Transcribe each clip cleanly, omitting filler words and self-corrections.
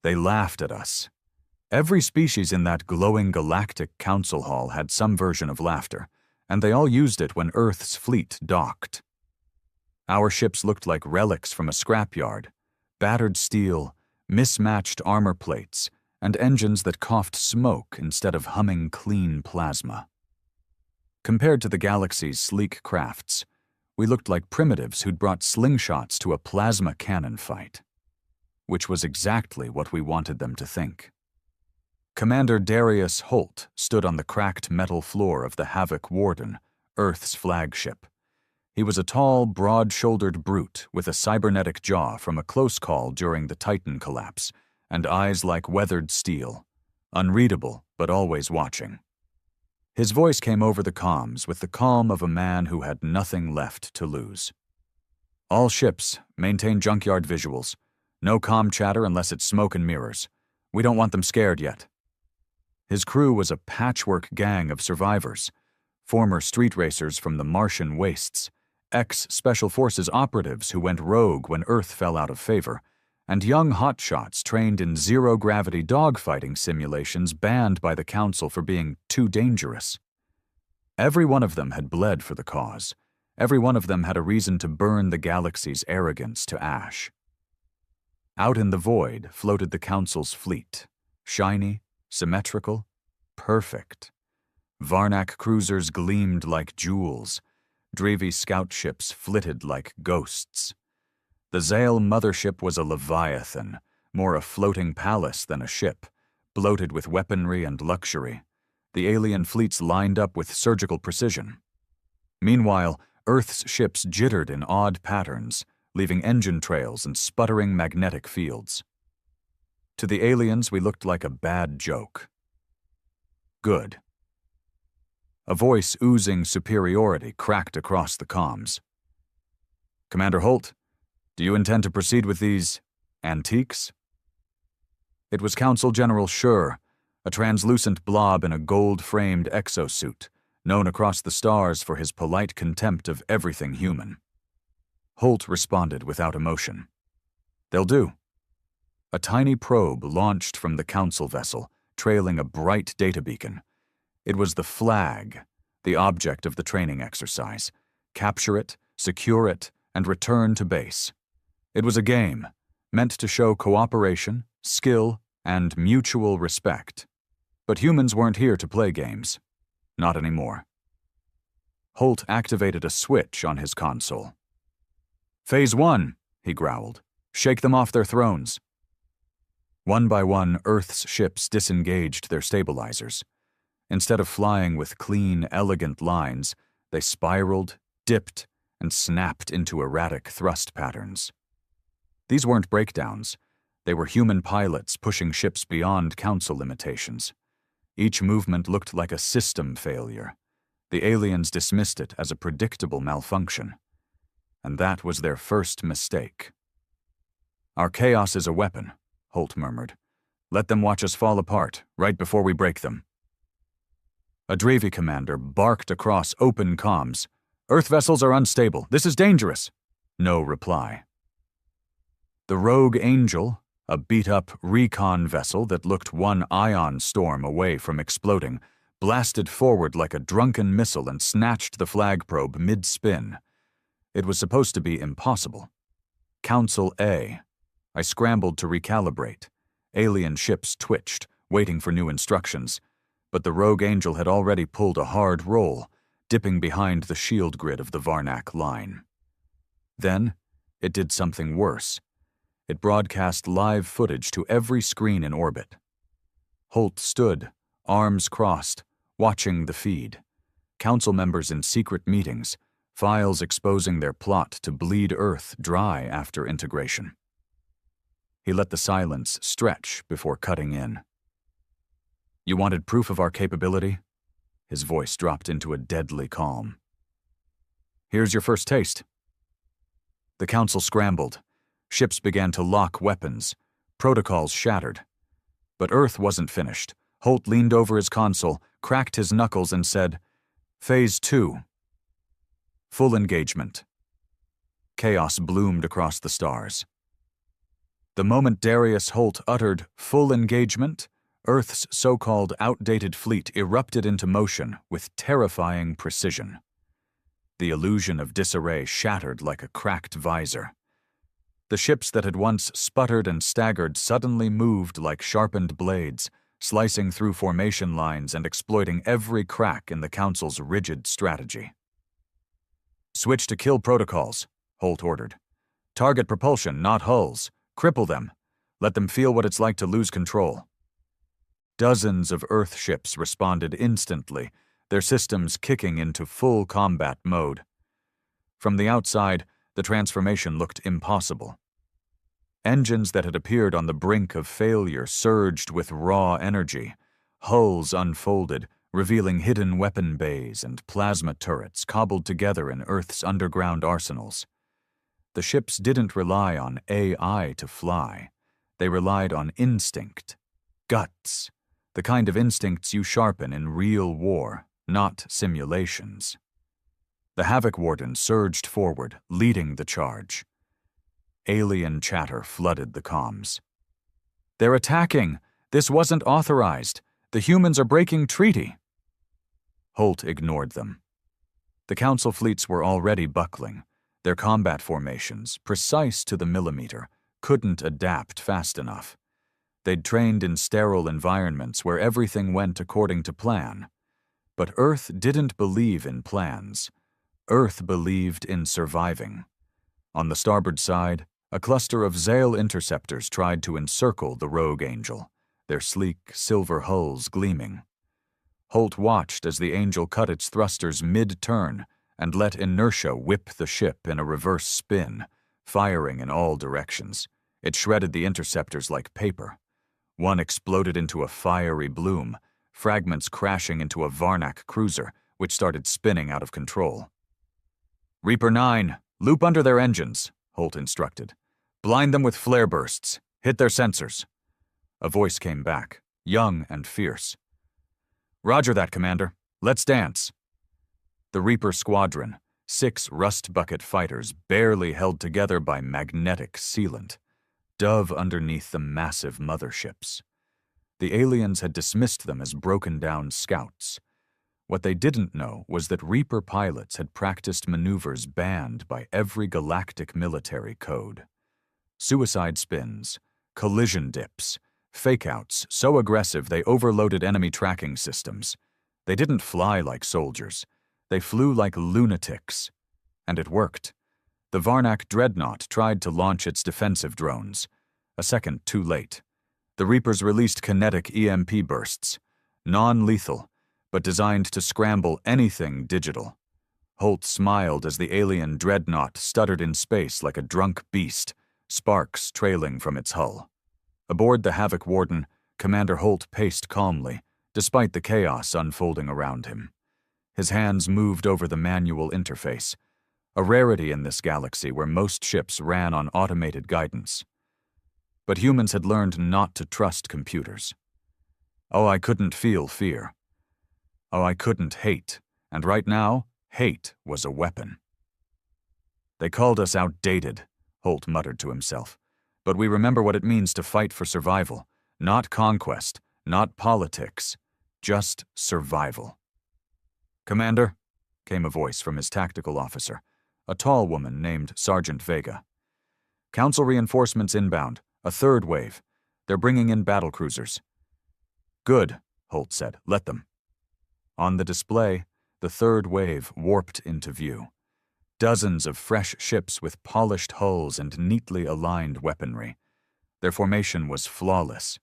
They laughed at us. Every species in that glowing galactic council hall had some version of laughter, and they all used it when Earth's fleet docked. Our ships looked like relics from a scrapyard, battered steel, mismatched armor plates, and engines that coughed smoke instead of humming clean plasma. Compared to the galaxy's sleek crafts, we looked like primitives who'd brought slingshots to a plasma cannon fight, which was exactly what we wanted them to think. Commander Darius Holt stood on the cracked metal floor of the Havoc Warden, Earth's flagship. He was a tall, broad-shouldered brute with a cybernetic jaw from a close call during the Titan collapse, and eyes like weathered steel, unreadable but always watching. His voice came over the comms with the calm of a man who had nothing left to lose. All ships maintain junkyard visuals. No comm chatter unless it's smoke and mirrors. We don't want them scared yet. His crew was a patchwork gang of survivors, former street racers from the Martian wastes, ex-Special Forces operatives who went rogue when Earth fell out of favor, and young hotshots trained in zero-gravity dogfighting simulations banned by the Council for being too dangerous. Every one of them had bled for the cause. Every one of them had a reason to burn the galaxy's arrogance to ash. Out in the void floated the Council's fleet, shiny, symmetrical, perfect. Varnak cruisers gleamed like jewels. Drevi scout ships flitted like ghosts. The Zale mothership was a leviathan, more a floating palace than a ship, bloated with weaponry and luxury. The alien fleets lined up with surgical precision. Meanwhile, Earth's ships jittered in odd patterns, leaving engine trails and sputtering magnetic fields. To the aliens, we looked like a bad joke. Good. A voice oozing superiority cracked across the comms. Commander Holt, do you intend to proceed with these antiques? It was Council General Schur, a translucent blob in a gold-framed exosuit, known across the stars for his polite contempt of everything human. Holt responded without emotion. They'll do. A tiny probe launched from the Council vessel, trailing a bright data beacon. It was the flag, the object of the training exercise. Capture it, secure it, and return to base. It was a game, meant to show cooperation, skill, and mutual respect. But humans weren't here to play games. Not anymore. Holt activated a switch on his console. Phase 1, he growled. Shake them off their thrones. One by one, Earth's ships disengaged their stabilizers. Instead of flying with clean, elegant lines, they spiraled, dipped, and snapped into erratic thrust patterns. These weren't breakdowns. They were human pilots pushing ships beyond Council limitations. Each movement looked like a system failure. The aliens dismissed it as a predictable malfunction. And that was their first mistake. Our chaos is a weapon, Holt murmured. Let them watch us fall apart, right before we break them. A Drevi commander barked across open comms. Earth vessels are unstable. This is dangerous. No reply. The Rogue Angel, a beat-up recon vessel that looked one ion storm away from exploding, blasted forward like a drunken missile and snatched the flag probe mid-spin. It was supposed to be impossible. Council A. I scrambled to recalibrate. Alien ships twitched, waiting for new instructions. But the Rogue Angel had already pulled a hard roll, dipping behind the shield grid of the Varnak line. Then, it did something worse. It broadcast live footage to every screen in orbit. Holt stood, arms crossed, watching the feed. Council members in secret meetings, files exposing their plot to bleed Earth dry after integration. He let the silence stretch before cutting in. You wanted proof of our capability? His voice dropped into a deadly calm. Here's your first taste. The Council scrambled. Ships began to lock weapons. Protocols shattered. But Earth wasn't finished. Holt leaned over his console, cracked his knuckles, and said, Phase 2. Full engagement. Chaos bloomed across the stars. The moment Darius Holt uttered full engagement, Earth's so-called outdated fleet erupted into motion with terrifying precision. The illusion of disarray shattered like a cracked visor. The ships that had once sputtered and staggered suddenly moved like sharpened blades, slicing through formation lines and exploiting every crack in the Council's rigid strategy. "Switch to kill protocols," Holt ordered. "Target propulsion, not hulls. Cripple them. Let them feel what it's like to lose control." Dozens of Earth ships responded instantly, their systems kicking into full combat mode. From the outside, the transformation looked impossible. Engines that had appeared on the brink of failure surged with raw energy. Hulls unfolded, revealing hidden weapon bays and plasma turrets cobbled together in Earth's underground arsenals. The ships didn't rely on AI to fly. They relied on instinct, guts, the kind of instincts you sharpen in real war, not simulations. The Havoc Warden surged forward, leading the charge. Alien chatter flooded the comms. "They're attacking! This wasn't authorized! The humans are breaking treaty!" Holt ignored them. The Council fleets were already buckling. Their combat formations, precise to the millimeter, couldn't adapt fast enough. They'd trained in sterile environments where everything went according to plan. But Earth didn't believe in plans. Earth believed in surviving. On the starboard side, a cluster of Zale interceptors tried to encircle the rogue Angel, their sleek silver hulls gleaming. Holt watched as the Angel cut its thrusters mid-turn and let inertia whip the ship in a reverse spin, firing in all directions. It shredded the interceptors like paper. One exploded into a fiery bloom, fragments crashing into a Varnak cruiser, which started spinning out of control. "Reaper 9, loop under their engines," Holt instructed. "Blind them with flare bursts. Hit their sensors." A voice came back, young and fierce. "Roger that, Commander. Let's dance." The Reaper squadron, 6 rust bucket fighters barely held together by magnetic sealant, dove underneath the massive motherships. The aliens had dismissed them as broken-down scouts. What they didn't know was that Reaper pilots had practiced maneuvers banned by every galactic military code. Suicide spins, collision dips, fake-outs so aggressive they overloaded enemy tracking systems. They didn't fly like soldiers. They flew like lunatics. And it worked. The Varnak Dreadnought tried to launch its defensive drones. A second too late. The Reapers released kinetic EMP bursts, non-lethal, but designed to scramble anything digital. Holt smiled as the alien Dreadnought stuttered in space like a drunk beast, sparks trailing from its hull. Aboard the Havoc Warden, Commander Holt paced calmly, despite the chaos unfolding around him. His hands moved over the manual interface, a rarity in this galaxy where most ships ran on automated guidance. But humans had learned not to trust computers. Oh, I couldn't feel fear. Oh, I couldn't hate, and right now, hate was a weapon. "They called us outdated," Holt muttered to himself, "but we remember what it means to fight for survival, not conquest, not politics, just survival." "Commander," came a voice from his tactical officer, a tall woman named Sergeant Vega. "Council reinforcements inbound, a 3rd wave. They're bringing in battlecruisers." "Good," Holt said. "Let them." On the display, the 3rd wave warped into view. Dozens of fresh ships with polished hulls and neatly aligned weaponry. Their formation was flawless.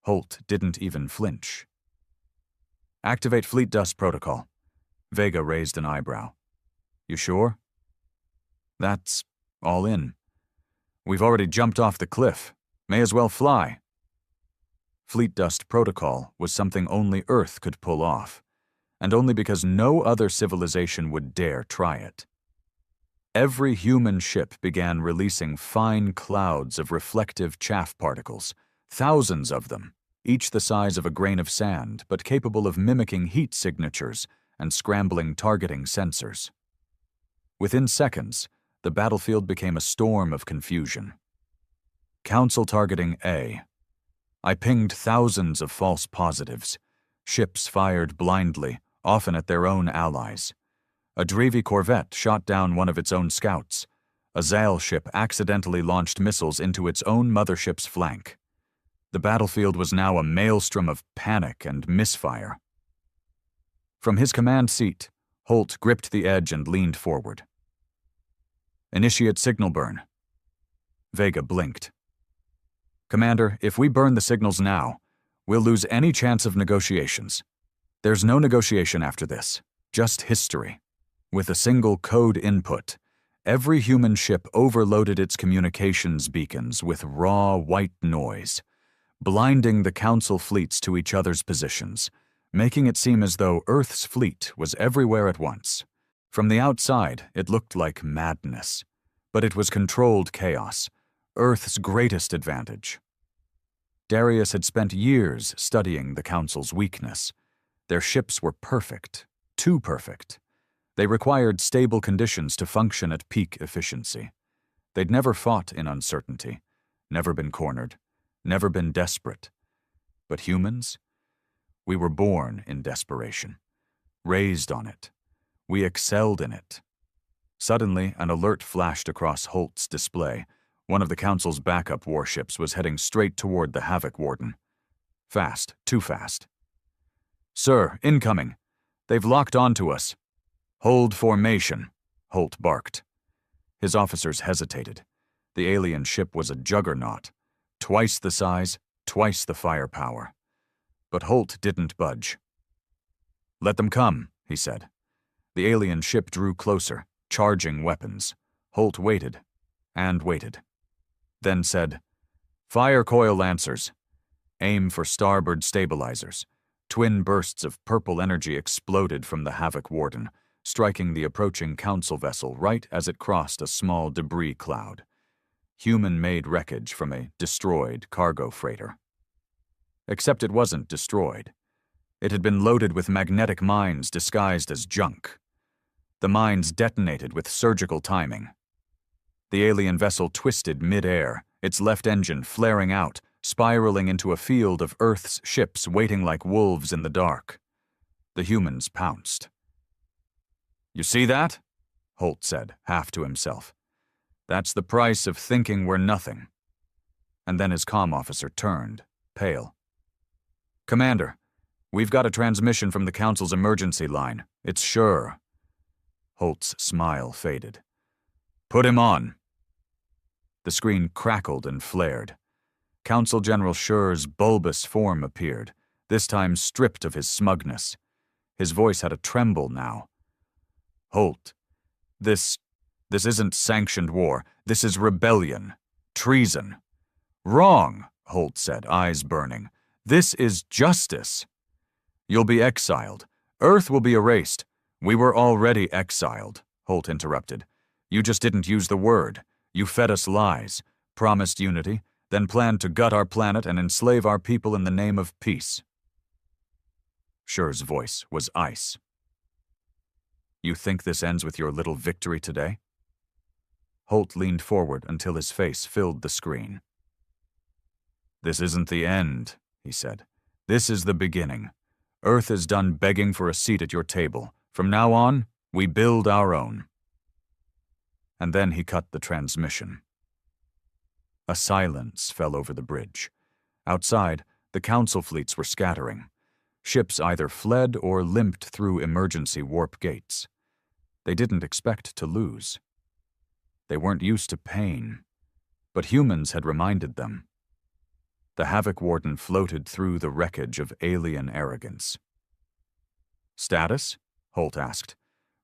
Holt didn't even flinch. "Activate fleet dust protocol." Vega raised an eyebrow. "You sure?" "That's all in. We've already jumped off the cliff. May as well fly." Fleet dust protocol was something only Earth could pull off, and only because no other civilization would dare try it. Every human ship began releasing fine clouds of reflective chaff particles, thousands of them, each the size of a grain of sand, but capable of mimicking heat signatures and scrambling targeting sensors. Within seconds, the battlefield became a storm of confusion. Council targeting A. I pinged thousands of false positives. Ships fired blindly, often at their own allies. A Drevi corvette shot down one of its own scouts. A Zal ship accidentally launched missiles into its own mothership's flank. The battlefield was now a maelstrom of panic and misfire. From his command seat, Holt gripped the edge and leaned forward. Initiate signal burn. Vega blinked. Commander, if we burn the signals now, we'll lose any chance of negotiations. There's no negotiation after this, just history. With a single code input, every human ship overloaded its communications beacons with raw white noise, blinding the Council fleets to each other's positions, making it seem as though Earth's fleet was everywhere at once. From the outside, it looked like madness, but it was controlled chaos, Earth's greatest advantage. Darius had spent years studying the Council's weakness. Their ships were perfect, too perfect. They required stable conditions to function at peak efficiency. They'd never fought in uncertainty, never been cornered, never been desperate. But humans? We were born in desperation, raised on it. We excelled in it. Suddenly, an alert flashed across Holt's display. One of the Council's backup warships was heading straight toward the Havoc Warden. Fast, too fast. Sir, incoming. They've locked onto us. Hold formation, Holt barked. His officers hesitated. The alien ship was a juggernaut. Twice the size, twice the firepower. But Holt didn't budge. Let them come, he said. The alien ship drew closer, charging weapons. Holt waited, and waited. Then said, Fire coil lancers. Aim for starboard stabilizers. Twin bursts of purple energy exploded from the Havoc Warden, striking the approaching Council vessel right as it crossed a small debris cloud. Human-made wreckage from a destroyed cargo freighter. Except it wasn't destroyed. It had been loaded with magnetic mines disguised as junk. The mines detonated with surgical timing. The alien vessel twisted mid-air, its left engine flaring out, spiraling into a field of Earth's ships waiting like wolves in the dark. The humans pounced. You see that? Holt said, half to himself. That's the price of thinking we're nothing. And then his comm officer turned, pale. Commander, we've got a transmission from the Council's emergency line. It's sure. Holt's smile faded. Put him on. The screen crackled and flared. Council General Schur's bulbous form appeared, this time stripped of his smugness. His voice had a tremble now. Holt, this isn't sanctioned war. This is rebellion. Treason. Wrong, Holt said, eyes burning. This is justice. You'll be exiled. Earth will be erased. We were already exiled, Holt interrupted. You just didn't use the word. You fed us lies, promised unity, then planned to gut our planet and enslave our people in the name of peace. Schur's voice was ice. You think this ends with your little victory today? Holt leaned forward until his face filled the screen. This isn't the end, he said. This is the beginning. Earth is done begging for a seat at your table. From now on, we build our own. And then he cut the transmission. A silence fell over the bridge. Outside, the Council fleets were scattering. Ships either fled or limped through emergency warp gates. They didn't expect to lose. They weren't used to pain, but humans had reminded them. The Havoc Warden floated through the wreckage of alien arrogance. Status? Holt asked.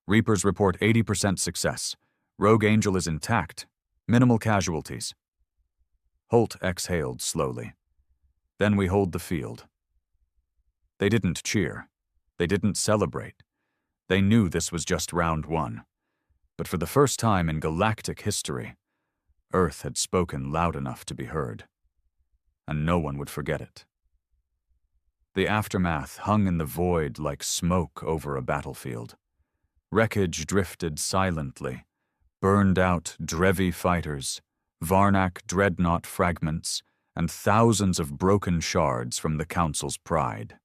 Reapers report 80% success. Rogue Angel is intact. Minimal casualties. Holt exhaled slowly. Then we hold the field. They didn't cheer. They didn't celebrate. They knew this was just round one. But for the first time in galactic history, Earth had spoken loud enough to be heard. And no one would forget it. The aftermath hung in the void like smoke over a battlefield. Wreckage drifted silently, burned out Drevi fighters, Varnak dreadnought fragments, and thousands of broken shards from the Council's pride.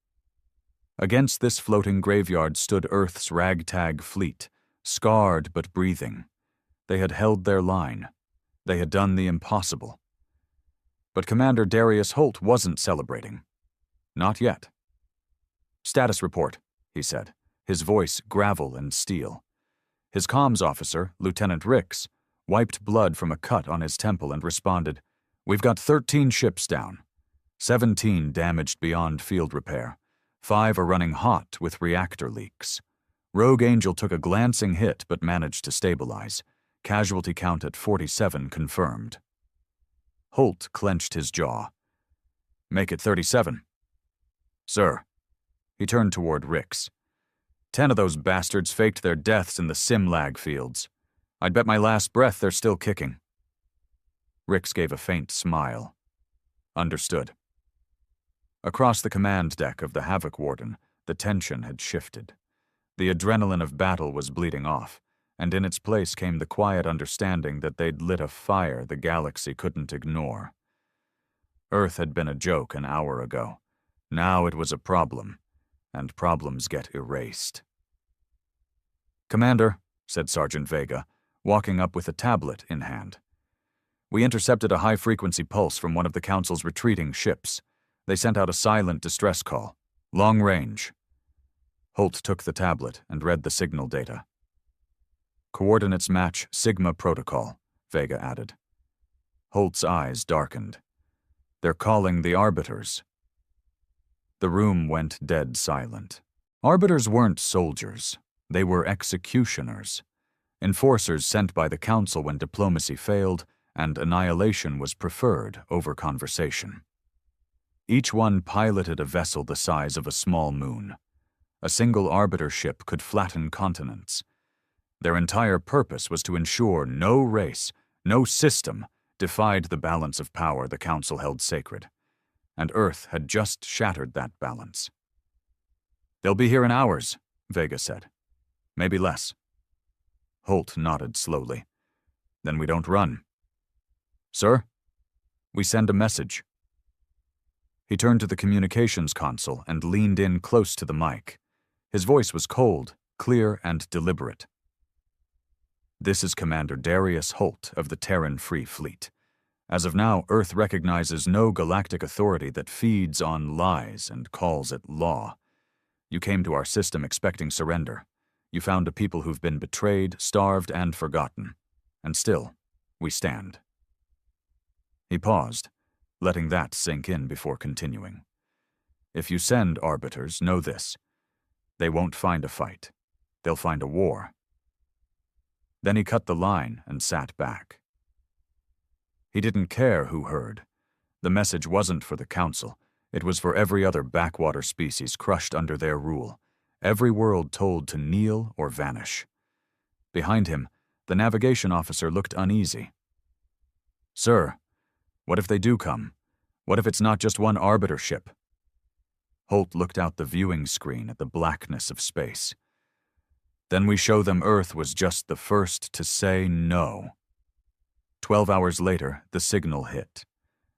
Against this floating graveyard stood Earth's ragtag fleet, scarred but breathing. They had held their line. They had done the impossible. But Commander Darius Holt wasn't celebrating. Not yet. "Status report," he said, his voice gravel and steel. His comms officer, Lieutenant Rix, wiped blood from a cut on his temple and responded, "We've got 13 ships down. 17 damaged beyond field repair. 5 are running hot with reactor leaks. Rogue Angel took a glancing hit but managed to stabilize. Casualty count at 47 confirmed." Holt clenched his jaw. "Make it 37. "Sir." He turned toward Rix. 10 of those bastards faked their deaths in the sim-lag fields. I'd bet my last breath they're still kicking." Rix gave a faint smile. "Understood." Across the command deck of the Havoc Warden, the tension had shifted. The adrenaline of battle was bleeding off, and in its place came the quiet understanding that they'd lit a fire the galaxy couldn't ignore. Earth had been a joke an hour ago. Now it was a problem, and problems get erased. "Commander," said Sergeant Vega, walking up with a tablet in hand. "We intercepted a high-frequency pulse from one of the Council's retreating ships. They sent out a silent distress call. Long range." Holt took the tablet and read the signal data. "Coordinates match Sigma Protocol," Vega added. Holt's eyes darkened. "They're calling the Arbiters." The room went dead silent. Arbiters weren't soldiers. They were executioners. Enforcers sent by the Council when diplomacy failed and annihilation was preferred over conversation. Each one piloted a vessel the size of a small moon. A single Arbiter ship could flatten continents. Their entire purpose was to ensure no race, no system, defied the balance of power the Council held sacred. And Earth had just shattered that balance. "They'll be here in hours," Vega said. "Maybe less." Holt nodded slowly. "Then we don't run." "Sir?" "We send a message." He turned to the communications console and leaned in close to the mic. His voice was cold, clear, and deliberate. "This is Commander Darius Holt of the Terran Free Fleet. As of now, Earth recognizes no galactic authority that feeds on lies and calls it law. You came to our system expecting surrender. You found a people who've been betrayed, starved, and forgotten. And still, we stand." He paused, letting that sink in before continuing. "If you send Arbiters, know this. They won't find a fight. They'll find a war." Then he cut the line and sat back. He didn't care who heard. The message wasn't for the Council. It was for every other backwater species crushed under their rule, every world told to kneel or vanish. Behind him, the navigation officer looked uneasy. "Sir, what if they do come? What if it's not just one Arbiter ship?" Holt looked out the viewing screen at the blackness of space. "Then we show them Earth was just the first to say no." 12 hours later, the signal hit.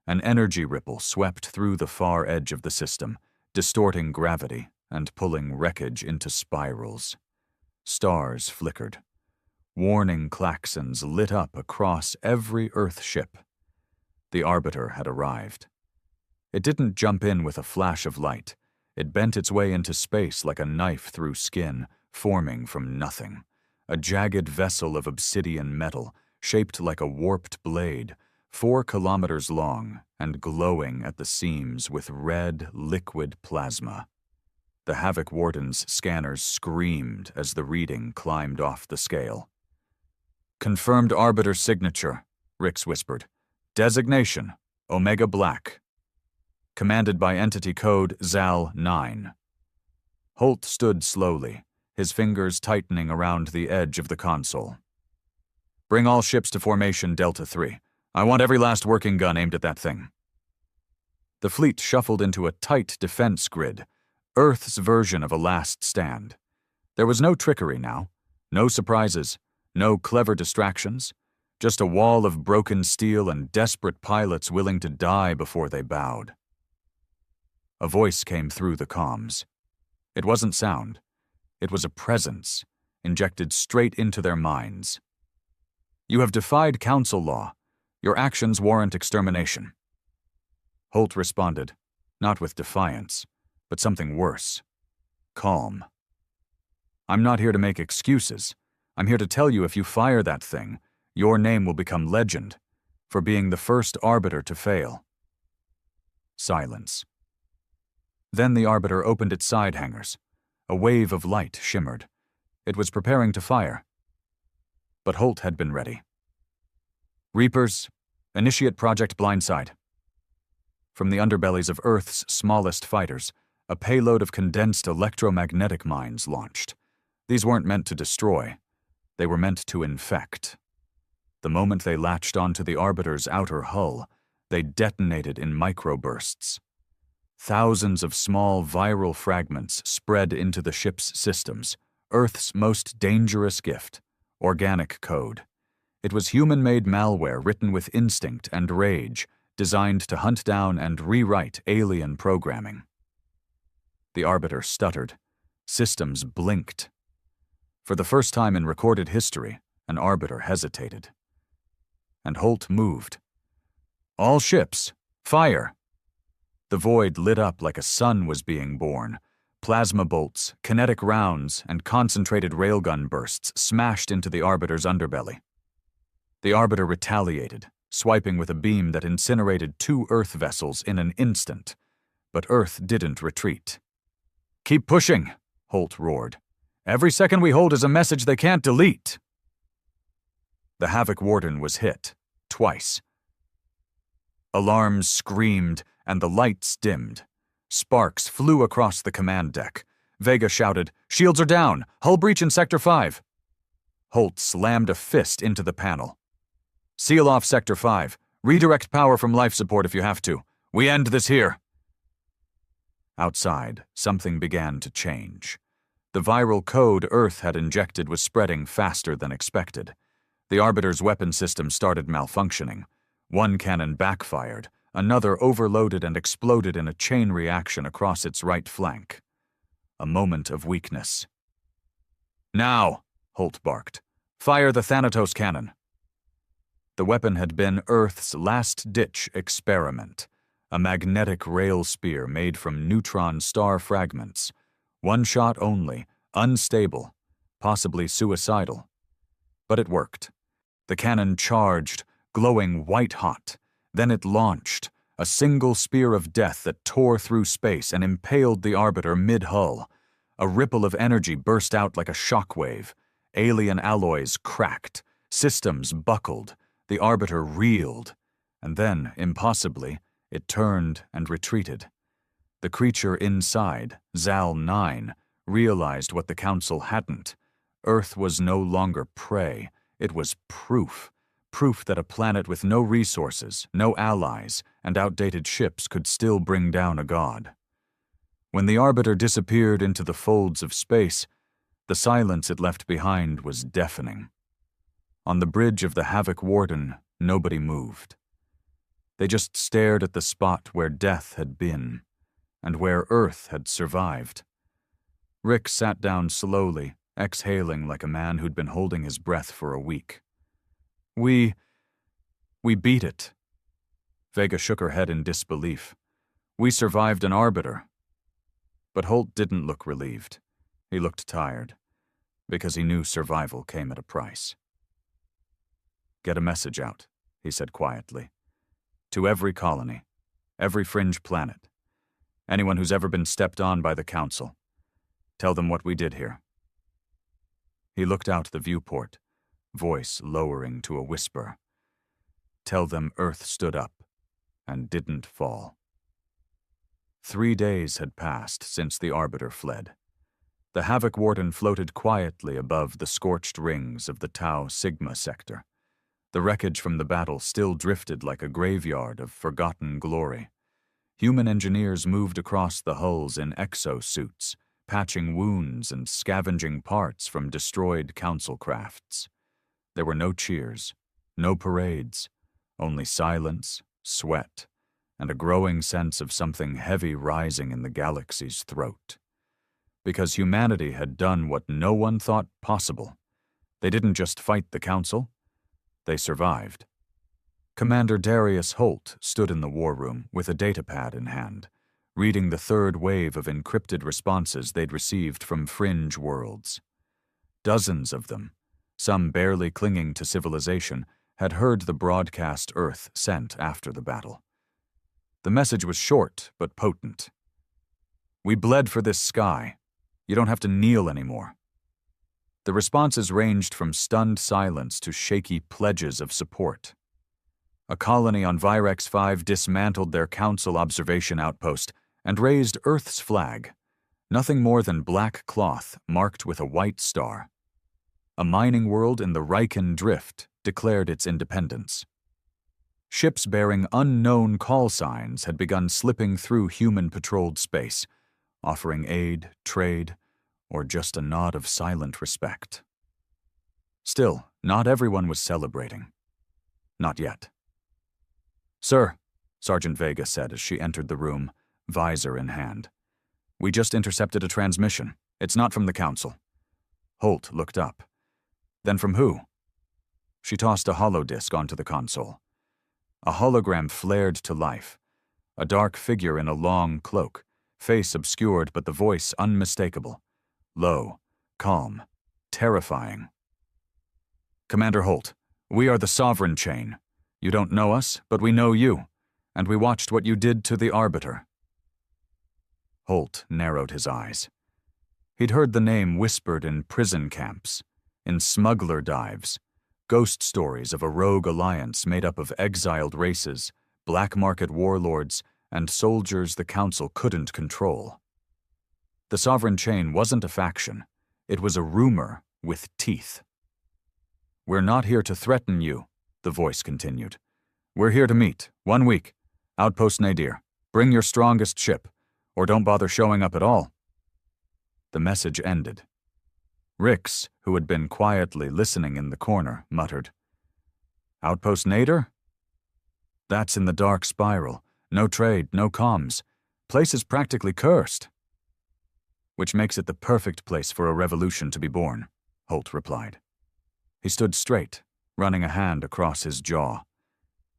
An energy ripple swept through the far edge of the system, distorting gravity and pulling wreckage into spirals. Stars flickered. Warning klaxons lit up across every Earth ship. The Arbiter had arrived. It didn't jump in with a flash of light. It bent its way into space like a knife through skin, forming from nothing. A jagged vessel of obsidian metal, shaped like a warped blade, 4 kilometers long and glowing at the seams with red, liquid plasma. The Havoc Warden's scanners screamed as the reading climbed off the scale. "Confirmed Arbiter signature," Rix whispered. "Designation, Omega Black. Commanded by entity code ZAL-9. Holt stood slowly, his fingers tightening around the edge of the console. "Bring all ships to formation Delta 3. I want every last working gun aimed at that thing." The fleet shuffled into a tight defense grid, Earth's version of a last stand. There was no trickery now, no surprises, no clever distractions, Just a wall of broken steel and desperate pilots willing to die before they bowed. A voice came through the comms. It wasn't sound. It was a presence, injected straight into their minds. You have defied council law. Your actions warrant extermination. Holt responded, not with defiance, but something worse. Calm. I'm not here to make excuses. I'm here to tell you if you fire that thing, your name will become legend for being the first Arbiter to fail. Silence. Then the Arbiter opened its side hangars. A wave of light shimmered. It was preparing to fire. But Holt had been ready. Reapers, initiate Project Blindside. From the underbellies of Earth's smallest fighters, a payload of condensed electromagnetic mines launched. These weren't meant to destroy. They were meant to infect. The moment they latched onto the Arbiter's outer hull, they detonated in microbursts. Thousands of small viral fragments spread into the ship's systems, Earth's most dangerous gift, organic code. It was human-made malware written with instinct and rage, designed to hunt down and rewrite alien programming. The Arbiter stuttered. Systems blinked. For the first time in recorded history, an Arbiter hesitated. And Holt moved. All ships, fire! The void lit up like a sun was being born. Plasma bolts, kinetic rounds, and concentrated railgun bursts smashed into the Arbiter's underbelly. The Arbiter retaliated, swiping with a beam that incinerated 2 Earth vessels in an instant. But Earth didn't retreat. Keep pushing, Holt roared. Every second we hold is a message they can't delete. The Havoc Warden was hit, twice. Alarms screamed, and the lights dimmed. Sparks flew across the command deck. Vega shouted, "Shields are down! Hull breach in Sector 5! Holt slammed a fist into the panel. "Seal off Sector 5. Redirect power from life support if you have to. We end this here." Outside, something began to change. The viral code Earth had injected was spreading faster than expected. The Arbiter's weapon system started malfunctioning. One cannon backfired. Another overloaded and exploded in a chain reaction across its right flank. A moment of weakness. "Now," Holt barked. "Fire the Thanatos cannon." The weapon had been Earth's last-ditch experiment, a magnetic rail spear made from neutron star fragments. One shot only, unstable, possibly suicidal. But it worked. The cannon charged, glowing white-hot. Then it launched, a single spear of death that tore through space and impaled the Arbiter mid-hull. A ripple of energy burst out like a shockwave. Alien alloys cracked. Systems buckled. The Arbiter reeled. And then, impossibly, it turned and retreated. The creature inside, Zal 9, realized what the Council hadn't. Earth was no longer prey. It was proof. Proof that a planet with no resources, no allies, and outdated ships could still bring down a god. When the Arbiter disappeared into the folds of space, the silence it left behind was deafening. On the bridge of the Havoc Warden, nobody moved. They just stared at the spot where death had been, and where Earth had survived. Rick sat down slowly, exhaling like a man who'd been holding his breath for a week. We beat it." Vega shook her head in disbelief. "We survived an Arbiter." But Holt didn't look relieved. He looked tired, because he knew survival came at a price. "Get a message out," he said quietly. "To every colony, every fringe planet, anyone who's ever been stepped on by the Council. Tell them what we did here." He looked out the viewport, voice lowering to a whisper. "Tell them Earth stood up and didn't fall." 3 days had passed since the Arbiter fled. The Havoc Warden floated quietly above the scorched rings of the Tau Sigma sector. The wreckage from the battle still drifted like a graveyard of forgotten glory. Human engineers moved across the hulls in exosuits, patching wounds and scavenging parts from destroyed Council crafts. There were no cheers, No parades, only silence, sweat, and a growing sense of something heavy rising in the galaxy's throat. Because humanity had done what no one thought possible. They didn't just fight the Council, they survived. Commander Darius Holt stood in the war room with a datapad in hand, reading the third wave of encrypted responses they'd received from fringe worlds. Dozens of them, some barely clinging to civilization, had heard the broadcast Earth sent after the battle. The message was short but potent. "We bled for this sky. You don't have to kneel anymore." The responses ranged from stunned silence to shaky pledges of support. A colony on Virex 5 dismantled their Council observation outpost and raised Earth's flag, nothing more than black cloth marked with a white star. A mining world in the Riken Drift declared its independence. Ships bearing unknown call signs had begun slipping through human-patrolled space, offering aid, trade, or just a nod of silent respect. Still, not everyone was celebrating. Not yet. "Sir," Sergeant Vega said as she entered the room, visor in hand. "We just intercepted a transmission. It's not from the Council." Holt looked up. "Then from who?" She tossed a holodisk onto the console. A hologram flared to life. A dark figure in a long cloak, face obscured but the voice unmistakable. Low, calm, terrifying. "Commander Holt, we are the Sovereign Chain. You don't know us, but we know you, and we watched what you did to the Arbiter." Holt narrowed his eyes. He'd heard the name whispered in prison camps, in smuggler dives, ghost stories of a rogue alliance made up of exiled races, black market warlords, and soldiers the Council couldn't control. The Sovereign Chain wasn't a faction. It was a rumor with teeth. "We're not here to threaten you," the voice continued. "We're here to meet, 1 week. Outpost Nadir. Bring your strongest ship, or don't bother showing up at all." The message ended. Rix, who had been quietly listening in the corner, muttered, "Outpost Nadir? That's in the dark spiral. No trade, no comms. Place is practically cursed." "Which makes it the perfect place for a revolution to be born," Holt replied. He stood straight, running a hand across his jaw.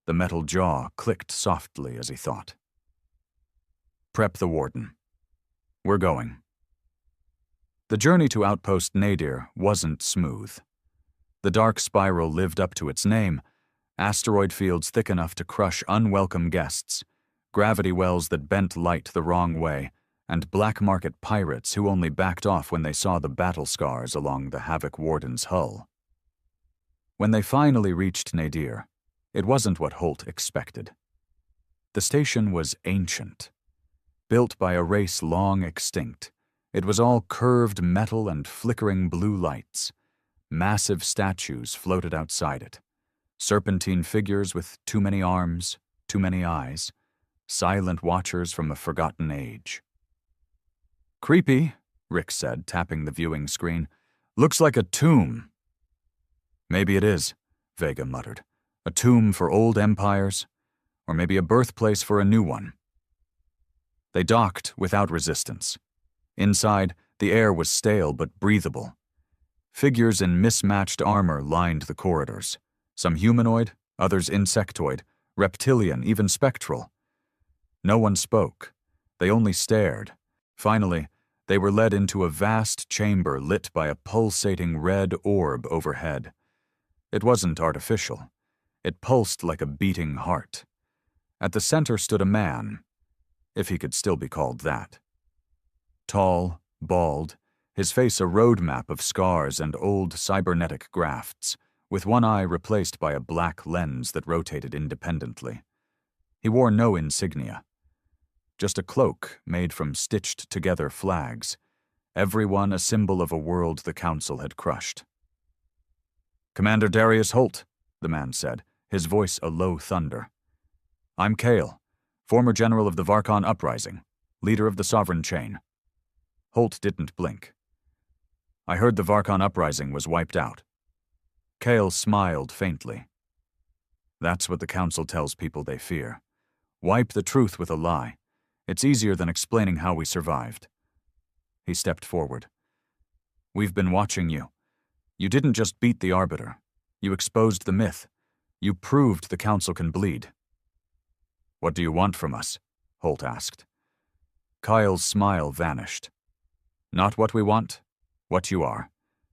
The metal jaw clicked softly as he thought. "Prep the warden. We're going." The journey to Outpost Nadir wasn't smooth. The dark spiral lived up to its name, asteroid fields thick enough to crush unwelcome guests, gravity wells that bent light the wrong way, and black market pirates who only backed off when they saw the battle scars along the Havoc Warden's hull. When they finally reached Nadir, it wasn't what Holt expected. The station was ancient. Built by a race long extinct, it was all curved metal and flickering blue lights. Massive statues floated outside it. Serpentine figures with too many arms, too many eyes. Silent watchers from a forgotten age. "Creepy," Rick said, tapping the viewing screen. "Looks like a tomb." "Maybe it is," Vega muttered. "A tomb for old empires, or maybe a birthplace for a new one." They docked without resistance. Inside, the air was stale but breathable. Figures in mismatched armor lined the corridors. Some humanoid, others insectoid, reptilian, even spectral. No one spoke. They only stared. Finally, they were led into a vast chamber lit by a pulsating red orb overhead. It wasn't artificial. It pulsed like a beating heart. At the center stood a man, if he could still be called that. Tall, bald, his face a roadmap of scars and old cybernetic grafts, with one eye replaced by a black lens that rotated independently. He wore no insignia. Just a cloak made from stitched-together flags, every one a symbol of a world the Council had crushed. "Commander Darius Holt," the man said, his voice a low thunder. "I'm Kale, former general of the Varkon Uprising, leader of the Sovereign Chain." Holt didn't blink. "I heard the Varkon Uprising was wiped out." Kale smiled faintly. That's what the Council tells people they fear. Wipe the truth with a lie. It's easier than explaining how we survived. He stepped forward. We've been watching you. You didn't just beat the Arbiter. You exposed the myth. You proved the Council can bleed. What do you want from us? Holt asked. Kyle's smile vanished. Not what we want, what you are.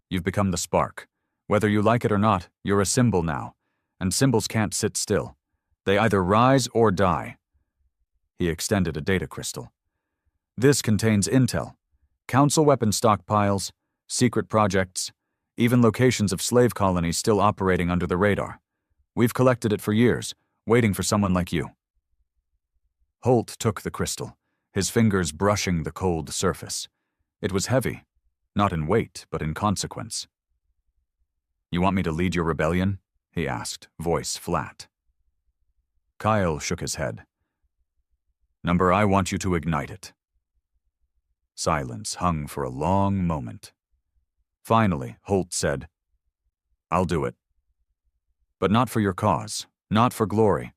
You've become the spark. Whether you like it or not, you're a symbol now, and symbols can't sit still. They either rise or die. He extended a data crystal. This contains intel, Council weapon stockpiles, secret projects, even locations of slave colonies still operating under the radar. We've collected it for years, waiting for someone like you. Holt took the crystal, his fingers brushing the cold surface. It was heavy, not in weight, but in consequence. You want me to lead your rebellion? He asked, voice flat. Kyle shook his head. Number, I want you to ignite it. Silence hung for a long moment. Finally, Holt said, I'll do it. But not for your cause, not for glory.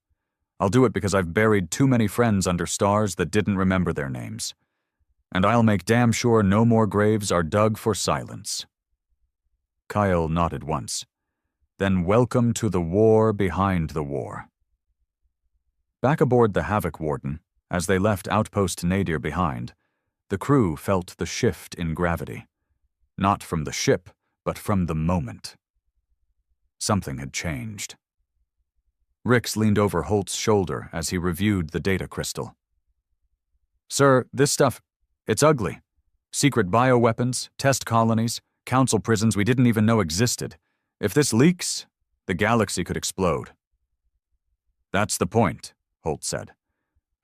I'll do it because I've buried too many friends under stars that didn't remember their names. And I'll make damn sure no more graves are dug for silence. Kyle nodded once. Then welcome to the war behind the war. Back aboard the Havoc Warden, as they left Outpost Nadir behind, the crew felt the shift in gravity. Not from the ship, but from the moment. Something had changed. Rix leaned over Holt's shoulder as he reviewed the data crystal. Sir, this stuff, it's ugly. Secret bioweapons, test colonies, council prisons we didn't even know existed. If this leaks, the galaxy could explode. That's the point, Holt said.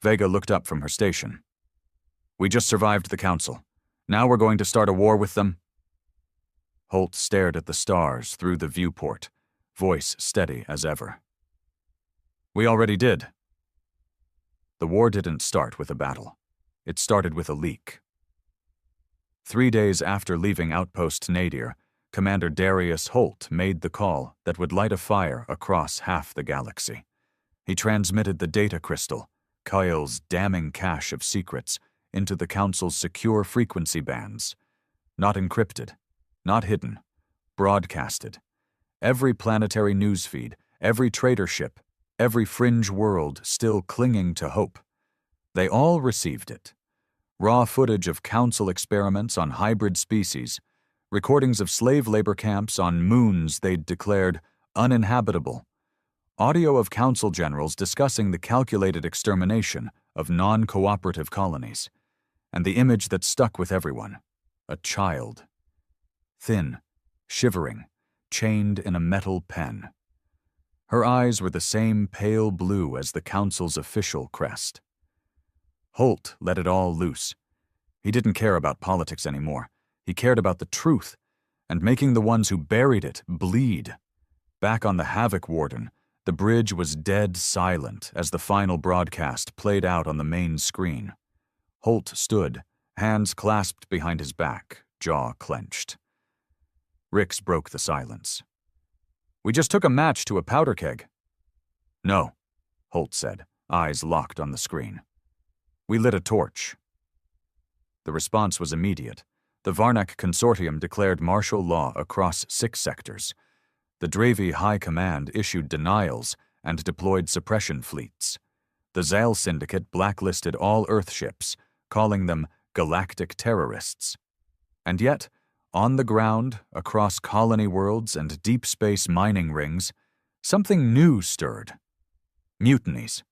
Vega looked up from her station. We just survived the council. Now we're going to start a war with them? Holt stared at the stars through the viewport, voice steady as ever. We already did. The war didn't start with a battle. It started with a leak. 3 days after leaving Outpost Nadir, Commander Darius Holt made the call that would light a fire across half the galaxy. He transmitted the data crystal, Kyle's damning cache of secrets, into the Council's secure frequency bands. Not encrypted, not hidden, broadcasted. Every planetary newsfeed, every trader ship, every fringe world still clinging to hope. They all received it. Raw footage of Council experiments on hybrid species, recordings of slave labor camps on moons they'd declared uninhabitable, audio of Council generals discussing the calculated extermination of non-cooperative colonies, and the image that stuck with everyone, a child. Thin, shivering, chained in a metal pen. Her eyes were the same pale blue as the Council's official crest. Holt let it all loose. He didn't care about politics anymore. He cared about the truth, and making the ones who buried it bleed. Back on the Havoc Warden, the bridge was dead silent as the final broadcast played out on the main screen. Holt stood, hands clasped behind his back, jaw clenched. Rix broke the silence. We just took a match to a powder keg. No, Holt said, eyes locked on the screen. We lit a torch. The response was immediate. The Varnak Consortium declared martial law across 6 sectors. The Dravi High Command issued denials and deployed suppression fleets. The Zal Syndicate blacklisted all Earth ships, calling them galactic terrorists. And yet, on the ground, across colony worlds and deep space mining rings, something new stirred. Mutinies.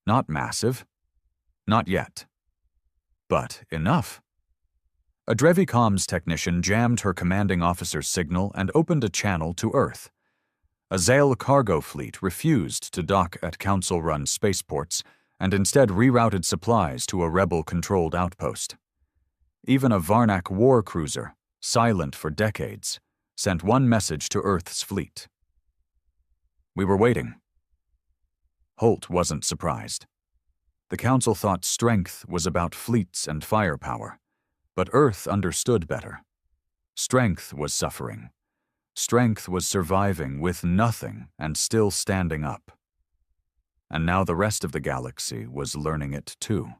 Not massive. Not yet. But enough. A Drevi comms technician jammed her commanding officer's signal and opened a channel to Earth. A Zale cargo fleet refused to dock at Council-run spaceports and instead rerouted supplies to a rebel-controlled outpost. Even a Varnak war cruiser, silent for decades, sent one message to Earth's fleet. We were waiting. Holt wasn't surprised. The Council thought strength was about fleets and firepower, but Earth understood better. Strength was suffering. Strength was surviving with nothing and still standing up. and now the rest of the galaxy was learning it too.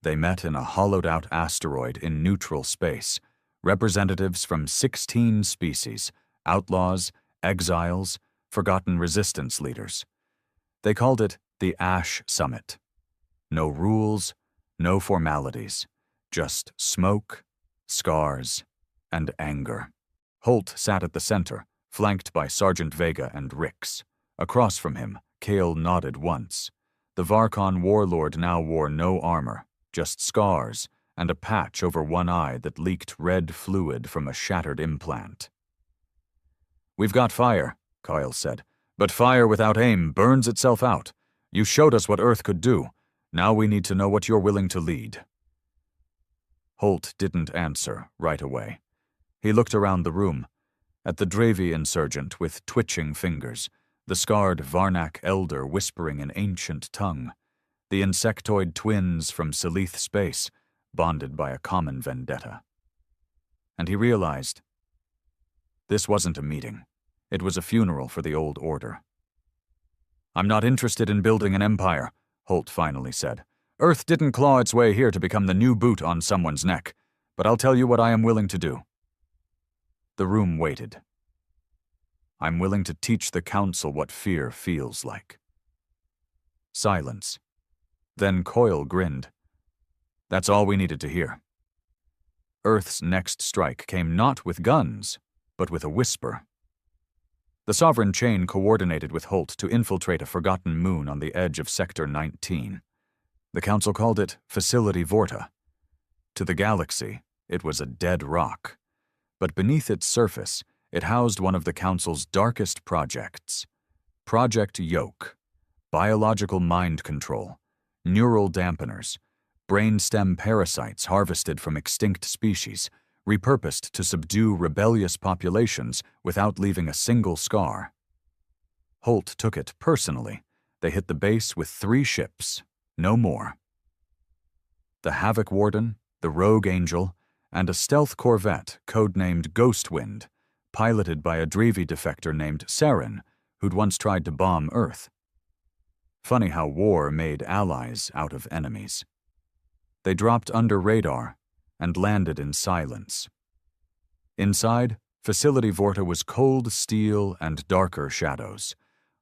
They met in a hollowed-out asteroid in neutral space, representatives from 16 species, outlaws, exiles, forgotten resistance leaders. They called it the Ash Summit. No rules, no formalities, just smoke, scars, and anger. Holt sat at the center, flanked by Sergeant Vega and Rix. Across from him, Kale nodded once. The Varkon warlord now wore no armor, just scars and a patch over one eye that leaked red fluid from a shattered implant. "We've got fire," Kyle said, "but fire without aim burns itself out. You showed us what Earth could do. Now we need to know what you're willing to lead." Holt didn't answer right away. He looked around the room, at the Dravi insurgent with twitching fingers, the scarred Varnak elder whispering in ancient tongue, the insectoid twins from Selith space, bonded by a common vendetta. And he realized this wasn't a meeting. It was a funeral for the old order. "I'm not interested in building an empire," Holt finally said. "Earth didn't claw its way here to become the new boot on someone's neck, but I'll tell you what I am willing to do." The room waited. "I'm willing to teach the Council what fear feels like." Silence. Then Coyle grinned. That's all we needed to hear. Earth's next strike came not with guns, but with a whisper. The Sovereign Chain coordinated with Holt to infiltrate a forgotten moon on the edge of Sector 19. The Council called it Facility Vorta. To the galaxy, it was a dead rock. But beneath its surface, it housed one of the Council's darkest projects. Project Yoke. Biological mind control. Neural dampeners. Brainstem parasites harvested from extinct species, repurposed to subdue rebellious populations without leaving a single scar. Holt took it personally. They hit the base with 3 ships, no more. The Havoc Warden, the Rogue Angel, and a stealth corvette codenamed Ghostwind, piloted by a Dravi defector named Saren, who'd once tried to bomb Earth. Funny how war made allies out of enemies. They dropped under radar and landed in silence. Inside, Facility Vorta was cold steel and darker shadows.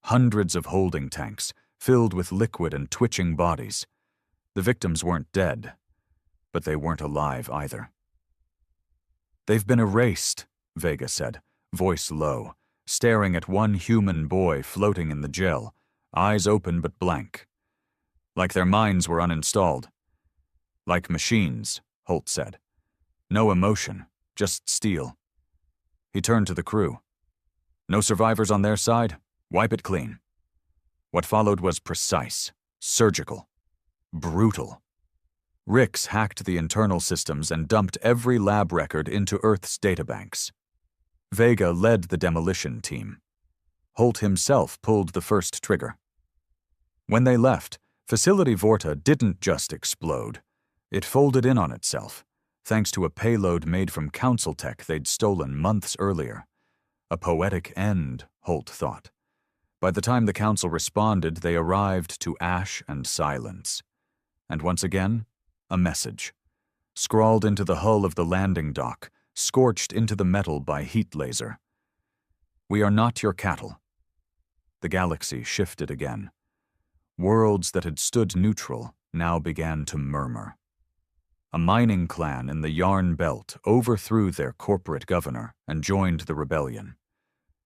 Hundreds of holding tanks, filled with liquid and twitching bodies. The victims weren't dead, but they weren't alive either. "They've been erased," Vega said, voice low, staring at one human boy floating in the gel, eyes open but blank. "Like their minds were uninstalled." "Like machines," Holt said. "No emotion, just steel." He turned to the crew. "No survivors on their side? Wipe it clean." What followed was precise, surgical, brutal. Rix hacked the internal systems and dumped every lab record into Earth's databanks. Vega led the demolition team. Holt himself pulled the first trigger. When they left, Facility Vorta didn't just explode. It folded in on itself, thanks to a payload made from Council tech they'd stolen months earlier. A poetic end, Holt thought. By the time the Council responded, they arrived to ash and silence. And once again, a message. Scrawled into the hull of the landing dock, scorched into the metal by heat laser. "We are not your cattle." The galaxy shifted again. Worlds that had stood neutral now began to murmur. A mining clan in the Yarn Belt overthrew their corporate governor and joined the rebellion.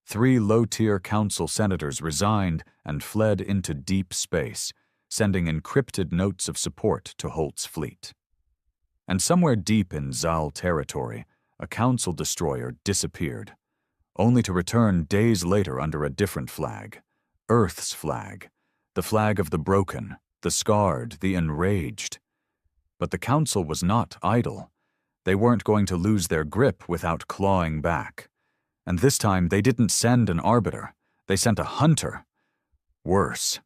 3 low-tier council senators resigned and fled into deep space, sending encrypted notes of support to Holt's fleet. And somewhere deep in Zal territory, a council destroyer disappeared, only to return days later under a different flag, Earth's flag, the flag of the broken, the scarred, the enraged. But the Council was not idle. They weren't going to lose their grip without clawing back. And this time they didn't send an arbiter. They sent a hunter. Worse.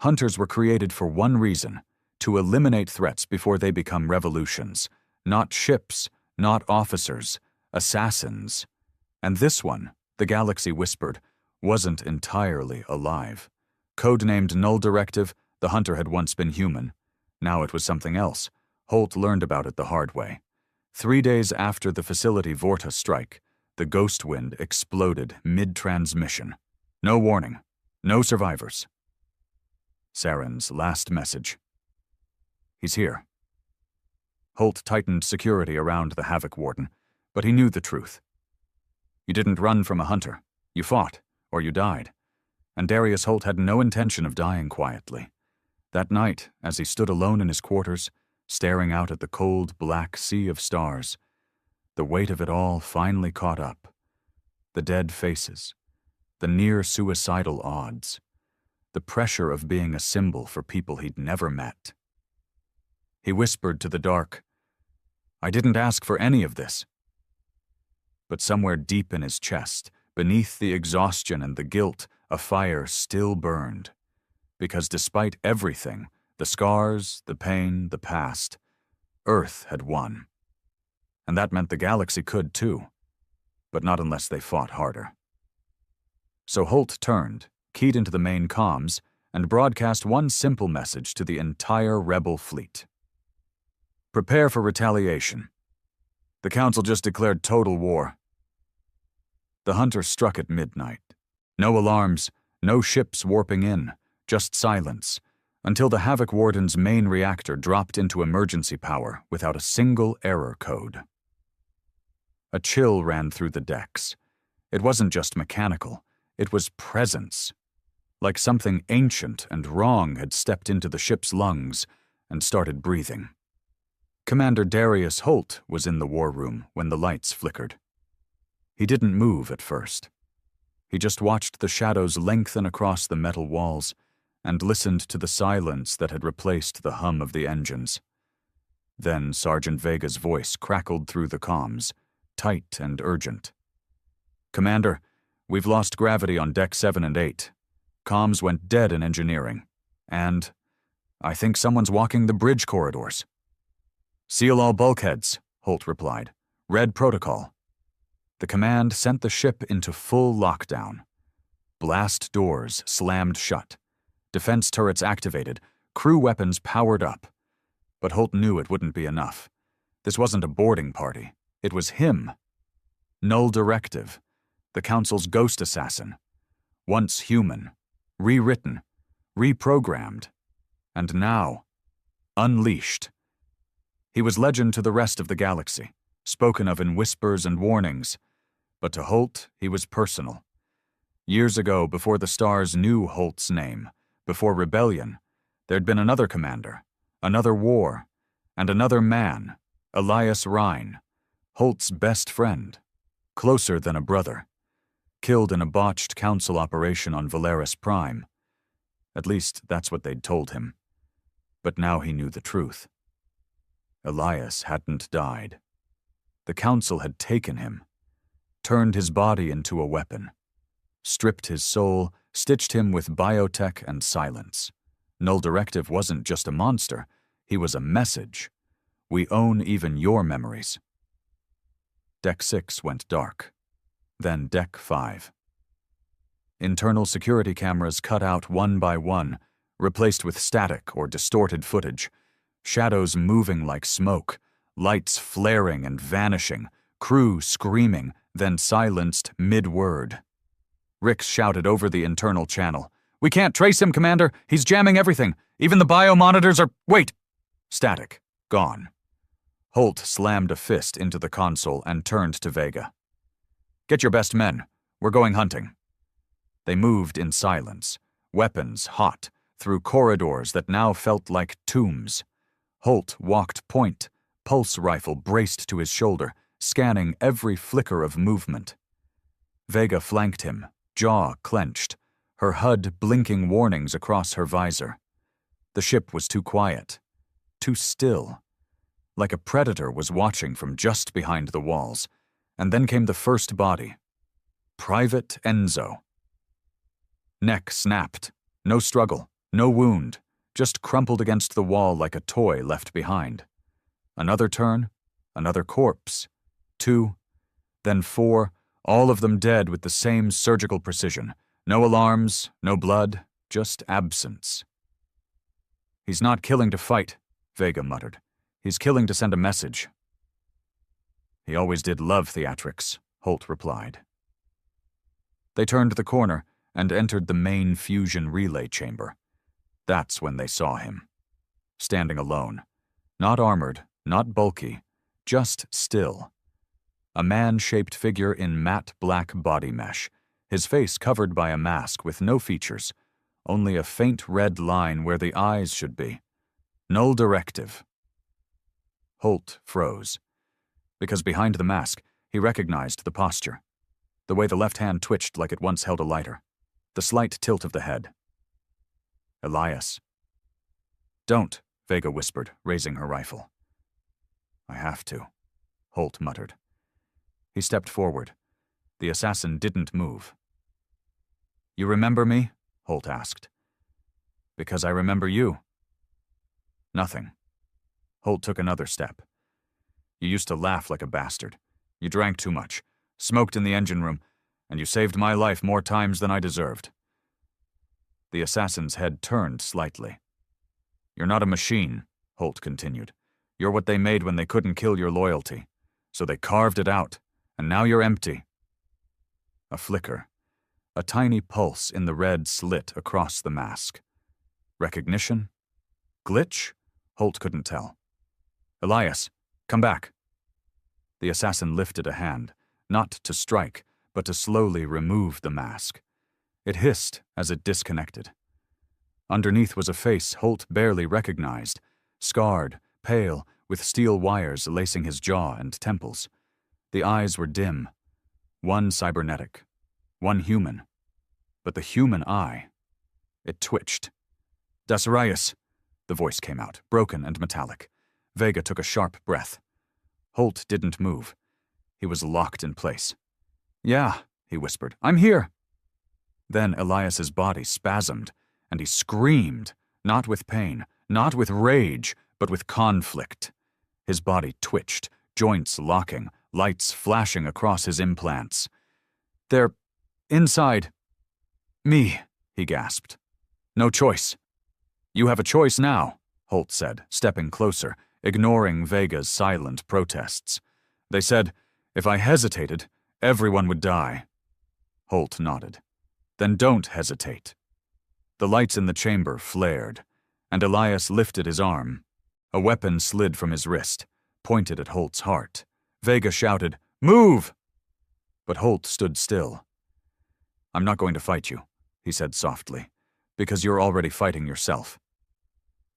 Hunters were created for one reason, to eliminate threats before they become revolutions. Not ships, not officers, assassins. And this one, the galaxy whispered, wasn't entirely alive. Codenamed Null Directive, the hunter had once been human. Now it was something else. Holt learned about it the hard way. 3 days after the facility Vorta strike, the ghost wind exploded mid-transmission. No warning. No survivors. Saren's last message. He's here. Holt tightened security around the Havoc Warden, but he knew the truth. You didn't run from a hunter. You fought, or you died. And Darius Holt had no intention of dying quietly. That night, as he stood alone in his quarters, staring out at the cold, black sea of stars, the weight of it all finally caught up. The dead faces, the near-suicidal odds, the pressure of being a symbol for people he'd never met. He whispered to the dark, "I didn't ask for any of this." But somewhere deep in his chest, beneath the exhaustion and the guilt, a fire still burned. Because despite everything, the scars, the pain, the past, Earth had won. And that meant the galaxy could too, but not unless they fought harder. So Holt turned, keyed into the main comms, and broadcast one simple message to the entire Rebel fleet. Prepare for retaliation. The Council just declared total war. The hunter struck at midnight. No alarms, no ships warping in, just silence, until the Havoc Warden's main reactor dropped into emergency power without a single error code. A chill ran through the decks. It wasn't just mechanical, it was presence. Like something ancient and wrong had stepped into the ship's lungs and started breathing. Commander Darius Holt was in the war room when the lights flickered. He didn't move at first. He just watched the shadows lengthen across the metal walls and listened to the silence that had replaced the hum of the engines. Then Sergeant Vega's voice crackled through the comms, tight and urgent. "Commander, we've lost gravity on Deck 7 and 8. Comms went dead in engineering. And I think someone's walking the bridge corridors." "Seal all bulkheads," Holt replied. "Red protocol." The command sent the ship into full lockdown. Blast doors slammed shut. Defense turrets activated. Crew weapons powered up. But Holt knew it wouldn't be enough. This wasn't a boarding party. It was him. Null Directive, the Council's ghost assassin. Once human, rewritten, reprogrammed, and now unleashed. He was legend to the rest of the galaxy, spoken of in whispers and warnings, but to Holt he was personal. Years ago, before the stars knew Holt's name, before Rebellion, there'd been another commander, another war, and another man, Elias Rhine, Holt's best friend, closer than a brother, killed in a botched Council operation on Valeris Prime. At least that's what they'd told him. But now he knew the truth. Elias hadn't died. The Council had taken him, turned his body into a weapon, stripped his soul, stitched him with biotech and silence. Null Directive wasn't just a monster, he was a message. We own even your memories. Deck 6 went dark. Then Deck 5. Internal security cameras cut out one by one, replaced with static or distorted footage, shadows moving like smoke, lights flaring and vanishing, crew screaming, then silenced mid-word. Rix shouted over the internal channel, "We can't trace him, Commander! He's jamming everything! Even the biomonitors are— Wait!" Static. Gone. Holt slammed a fist into the console and turned to Vega. "Get your best men. We're going hunting." They moved in silence, weapons hot, through corridors that now felt like tombs. Holt walked point, pulse rifle braced to his shoulder, scanning every flicker of movement. Vega flanked him, jaw clenched, her HUD blinking warnings across her visor. The ship was too quiet, too still, like a predator was watching from just behind the walls. And then came the first body. Private Enzo. Neck snapped. No struggle, no wound, just crumpled against the wall like a toy left behind. Another turn, another corpse. 2, then 4, all of them dead with the same surgical precision. No alarms, no blood, just absence. "He's not killing to fight," Vega muttered. "He's killing to send a message." "He always did love theatrics," Holt replied. They turned the corner and entered the main fusion relay chamber. That's when they saw him. Standing alone. Not armored, not bulky, just still. A man-shaped figure in matte black body mesh, his face covered by a mask with no features, only a faint red line where the eyes should be. Null directive. Holt froze. Because behind the mask, he recognized the posture. The way the left hand twitched like it once held a lighter. The slight tilt of the head. "Elias." "Don't," Vega whispered, raising her rifle. "I have to," Holt muttered. He stepped forward. The assassin didn't move. "You remember me?" Holt asked. "Because I remember you." "Nothing." Holt took another step. "You used to laugh like a bastard. You drank too much, smoked in the engine room, and you saved my life more times than I deserved." The assassin's head turned slightly. "You're not a machine," Holt continued. "You're what they made when they couldn't kill your loyalty. So they carved it out, and now you're empty." A flicker. A tiny pulse in the red slit across the mask. Recognition? Glitch? Holt couldn't tell. "Elias, come back." The assassin lifted a hand, not to strike, but to slowly remove the mask. It hissed as it disconnected. Underneath was a face Holt barely recognized, scarred, pale, with steel wires lacing his jaw and temples. The eyes were dim. One cybernetic. One human. But the human eye, it twitched. "Dasarius," the voice came out, broken and metallic. Vega took a sharp breath. Holt didn't move. He was locked in place. "Yeah," he whispered. "I'm here." Then Elias's body spasmed, and he screamed, not with pain, not with rage, but with conflict. His body twitched, joints locking, lights flashing across his implants. "They're inside me," he gasped. "No choice." "You have a choice now," Holt said, stepping closer, ignoring Vega's silent protests. "They said, if I hesitated, everyone would die." Holt nodded. "Then don't hesitate." The lights in the chamber flared, and Elias lifted his arm. A weapon slid from his wrist, pointed at Holt's heart. Vega shouted, "Move!" But Holt stood still. "I'm not going to fight you," he said softly, "because you're already fighting yourself."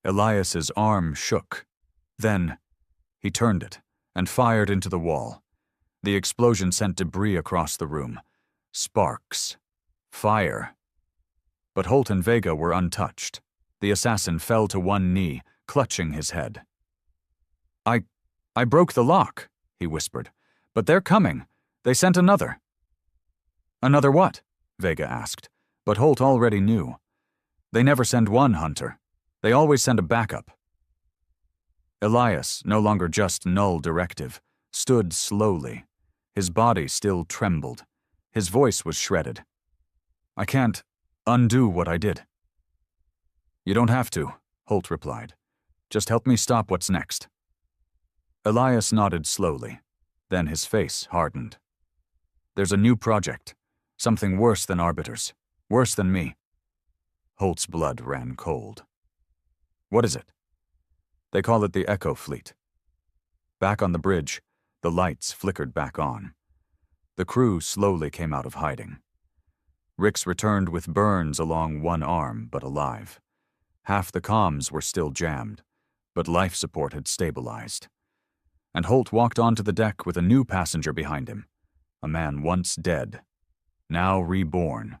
Elias's arm shook. Then he turned it and fired into the wall. The explosion sent debris across the room. Sparks. Fire. But Holt and Vega were untouched. The assassin fell to one knee, clutching his head. I broke the lock," he whispered. "But they're coming. They sent another." "Another what?" Vega asked, but Holt already knew. "They never send one hunter. They always send a backup." Elias, no longer just null directive, stood slowly. His body still trembled. His voice was shredded. "I can't undo what I did." "You don't have to," Holt replied. "Just help me stop what's next." Elias nodded slowly. Then his face hardened. "There's a new project. Something worse than arbiters. Worse than me." Holt's blood ran cold. "What is it?" "They call it the Echo Fleet." Back on the bridge, the lights flickered back on. The crew slowly came out of hiding. Rix returned with burns along one arm, but alive. Half the comms were still jammed, but life support had stabilized. And Holt walked onto the deck with a new passenger behind him, a man once dead, now reborn.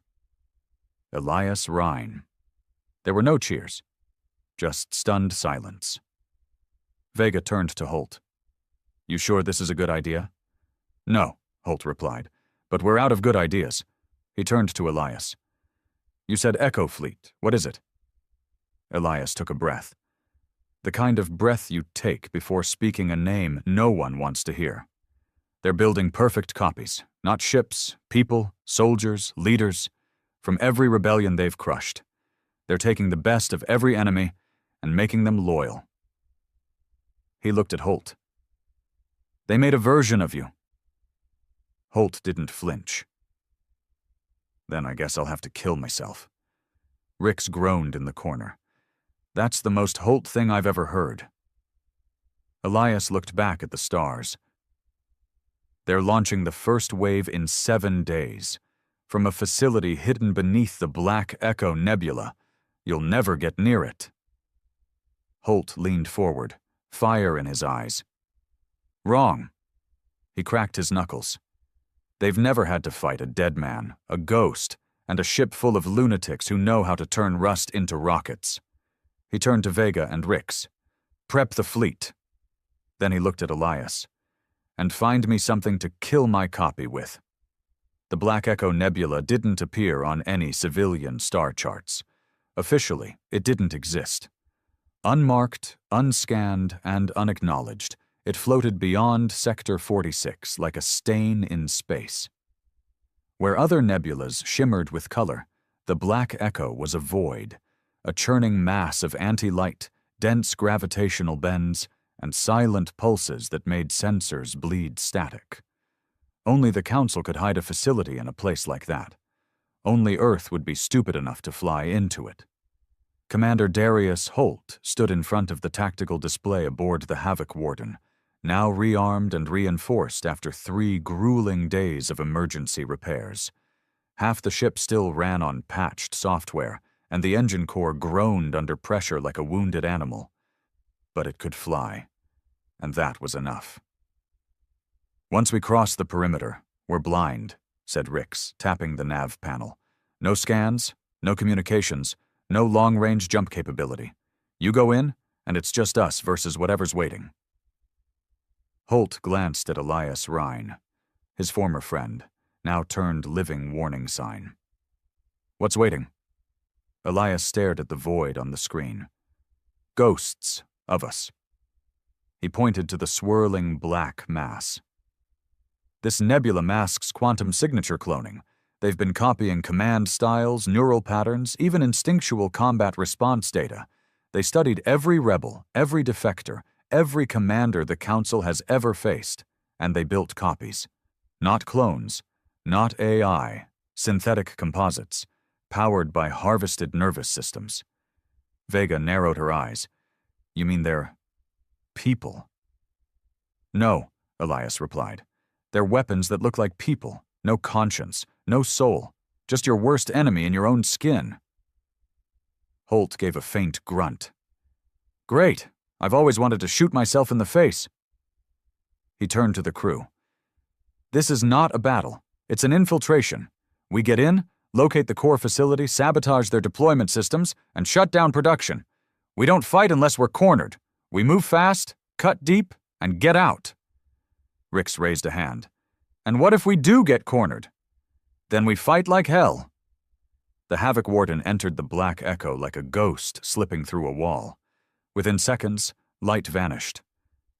Elias Rhine. There were no cheers, just stunned silence. Vega turned to Holt. "You sure this is a good idea?" "No," Holt replied, "but we're out of good ideas." He turned to Elias. "You said Echo Fleet. What is it?" Elias took a breath. The kind of breath you take before speaking a name no one wants to hear. "They're building perfect copies, not ships, people, soldiers, leaders, from every rebellion they've crushed. They're taking the best of every enemy and making them loyal. He looked at Holt. They made a version of you. Holt didn't flinch. Then I guess I'll have to kill myself. Rix groaned in the corner. That's the most Holt thing I've ever heard. Elias looked back at the stars. They're launching the first wave in 7 days. From a facility hidden beneath the Black Echo Nebula. You'll never get near it. Holt leaned forward, fire in his eyes. Wrong. He cracked his knuckles. They've never had to fight a dead man, a ghost, and a ship full of lunatics who know how to turn rust into rockets. He turned to Vega and Rix. Prep the fleet. Then he looked at Elias. And find me something to kill my copy with. The Black Echo Nebula didn't appear on any civilian star charts. Officially, it didn't exist. Unmarked, unscanned, and unacknowledged, it floated beyond Sector 46 like a stain in space. Where other nebulas shimmered with color, the Black Echo was a void, a churning mass of anti-light, dense gravitational bends, and silent pulses that made sensors bleed static. Only the Council could hide a facility in a place like that. Only Earth would be stupid enough to fly into it. Commander Darius Holt stood in front of the tactical display aboard the Havoc Warden, now rearmed and reinforced after 3 grueling days of emergency repairs. Half the ship still ran on patched software, and the engine core groaned under pressure like a wounded animal. But it could fly, and that was enough. Once we cross the perimeter, we're blind, said Rix, tapping the nav panel. No scans, no communications, no long-range jump capability. You go in, and it's just us versus whatever's waiting. Holt glanced at Elias Rhine, his former friend, now turned living warning sign. What's waiting? Elias stared at the void on the screen. Ghosts of us. He pointed to the swirling black mass. This nebula masks quantum signature cloning. They've been copying command styles, neural patterns, even instinctual combat response data. They studied every rebel, every defector, every commander the Council has ever faced, and they built copies. Not clones, not AI, synthetic composites, powered by harvested nervous systems. Vega narrowed her eyes. You mean they're people? No, Elias replied. They're weapons that look like people, no conscience, no soul, just your worst enemy in your own skin. Holt gave a faint grunt. Great, I've always wanted to shoot myself in the face. He turned to the crew. This is not a battle, it's an infiltration. We get in, locate the core facility, sabotage their deployment systems, and shut down production. We don't fight unless we're cornered. We move fast, cut deep, and get out. Rix raised a hand. And what if we do get cornered? Then we fight like hell. The Havoc Warden entered the Black Echo like a ghost slipping through a wall. Within seconds, light vanished.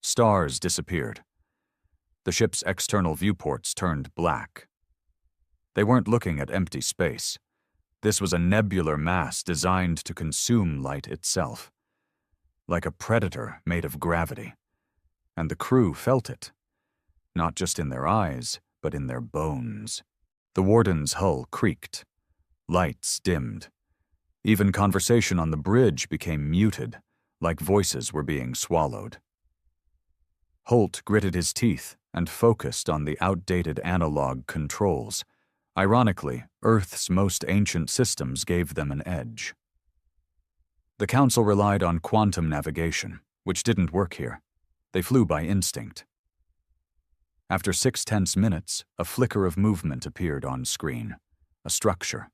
Stars disappeared. The ship's external viewports turned black. They weren't looking at empty space. This was a nebular mass designed to consume light itself. Like a predator made of gravity. And the crew felt it. Not just in their eyes, but in their bones. The Warden's hull creaked. Lights dimmed. Even conversation on the bridge became muted, like voices were being swallowed. Holt gritted his teeth and focused on the outdated analog controls. Ironically, Earth's most ancient systems gave them an edge. The Council relied on quantum navigation, which didn't work here. They flew by instinct. After 6 tense minutes, a flicker of movement appeared on screen. A structure.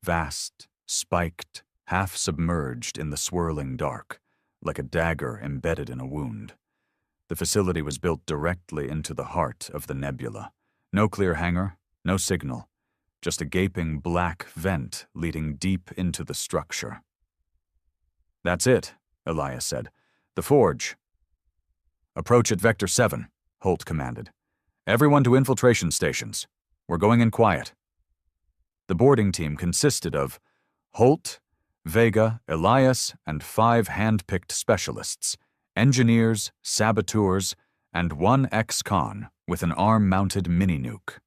Vast, spiked, half-submerged in the swirling dark, like a dagger embedded in a wound. The facility was built directly into the heart of the nebula. No clear hangar, no signal. Just a gaping black vent leading deep into the structure. That's it, Elias said. The forge. Approach at Vector 7, Holt commanded. Everyone to infiltration stations. We're going in quiet. The boarding team consisted of Holt, Vega, Elias, and 5 hand-picked specialists, engineers, saboteurs, and 1 ex-con with an arm-mounted mini-nuke.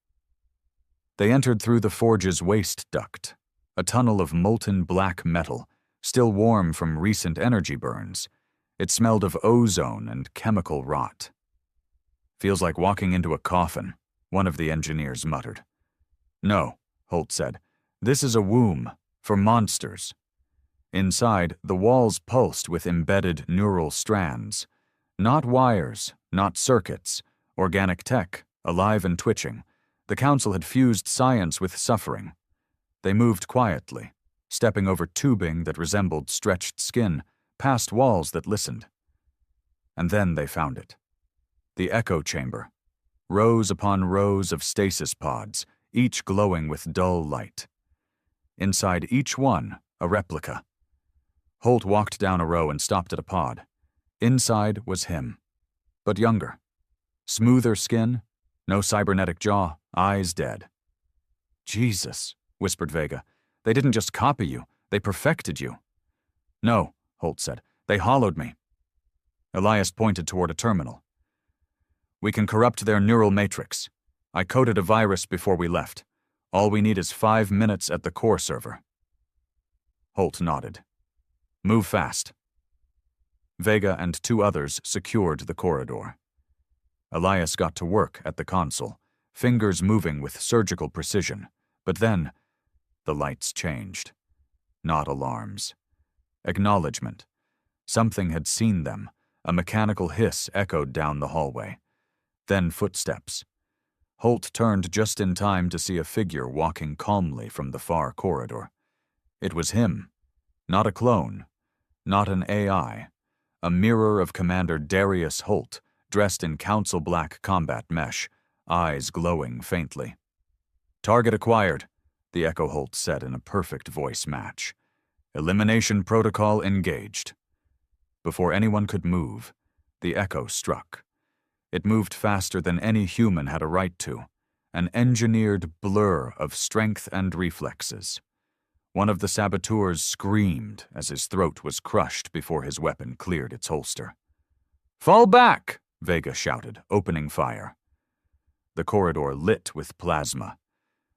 They entered through the forge's waste duct, a tunnel of molten black metal, still warm from recent energy burns. It smelled of ozone and chemical rot. "Feels like walking into a coffin," one of the engineers muttered. "No," Holt said. "This is a womb, for monsters." Inside, the walls pulsed with embedded neural strands. Not wires, not circuits, organic tech, alive and twitching. The Council had fused science with suffering. They moved quietly, stepping over tubing that resembled stretched skin, past walls that listened. And then they found it. The echo chamber. Rows upon rows of stasis pods, each glowing with dull light. Inside each one, a replica. Holt walked down a row and stopped at a pod. Inside was him, but younger. Smoother skin, no cybernetic jaw, eyes dead. "Jesus," whispered Vega. "They didn't just copy you, they perfected you." "No," Holt said. "They hollowed me." Elias pointed toward a terminal. "We can corrupt their neural matrix. I coded a virus before we left. All we need is 5 minutes at the core server." Holt nodded. "Move fast." Vega and 2 others secured the corridor. Elias got to work at the console, fingers moving with surgical precision. But then, the lights changed. Not alarms. Acknowledgement. Something had seen them. A mechanical hiss echoed down the hallway. Then footsteps. Holt turned just in time to see a figure walking calmly from the far corridor. It was him. Not a clone. Not an AI. A mirror of Commander Darius Holt, dressed in council black combat mesh, eyes glowing faintly. "Target acquired," the Echo Holt said in a perfect voice match. "Elimination protocol engaged." Before anyone could move, the Echo struck. It moved faster than any human had a right to, an engineered blur of strength and reflexes. One of the saboteurs screamed as his throat was crushed before his weapon cleared its holster. "Fall back!" Vega shouted, opening fire. The corridor lit with plasma.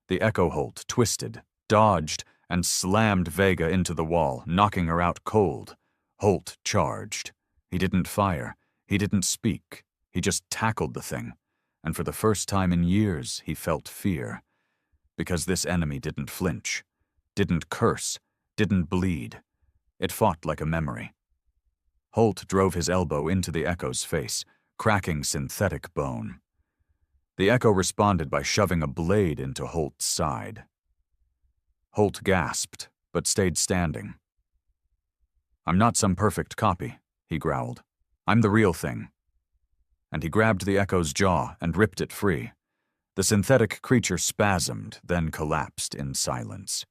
The Echo Holt twisted, dodged, and slammed Vega into the wall, knocking her out cold. Holt charged. He didn't fire. He didn't speak. He just tackled the thing. And for the first time in years, he felt fear. Because this enemy didn't flinch, didn't curse, didn't bleed. It fought like a memory. Holt drove his elbow into the Echo's face, cracking synthetic bone. The Echo responded by shoving a blade into Holt's side. Holt gasped, but stayed standing. "I'm not some perfect copy," he growled. "I'm the real thing." And he grabbed the Echo's jaw and ripped it free. The synthetic creature spasmed, then collapsed in silence.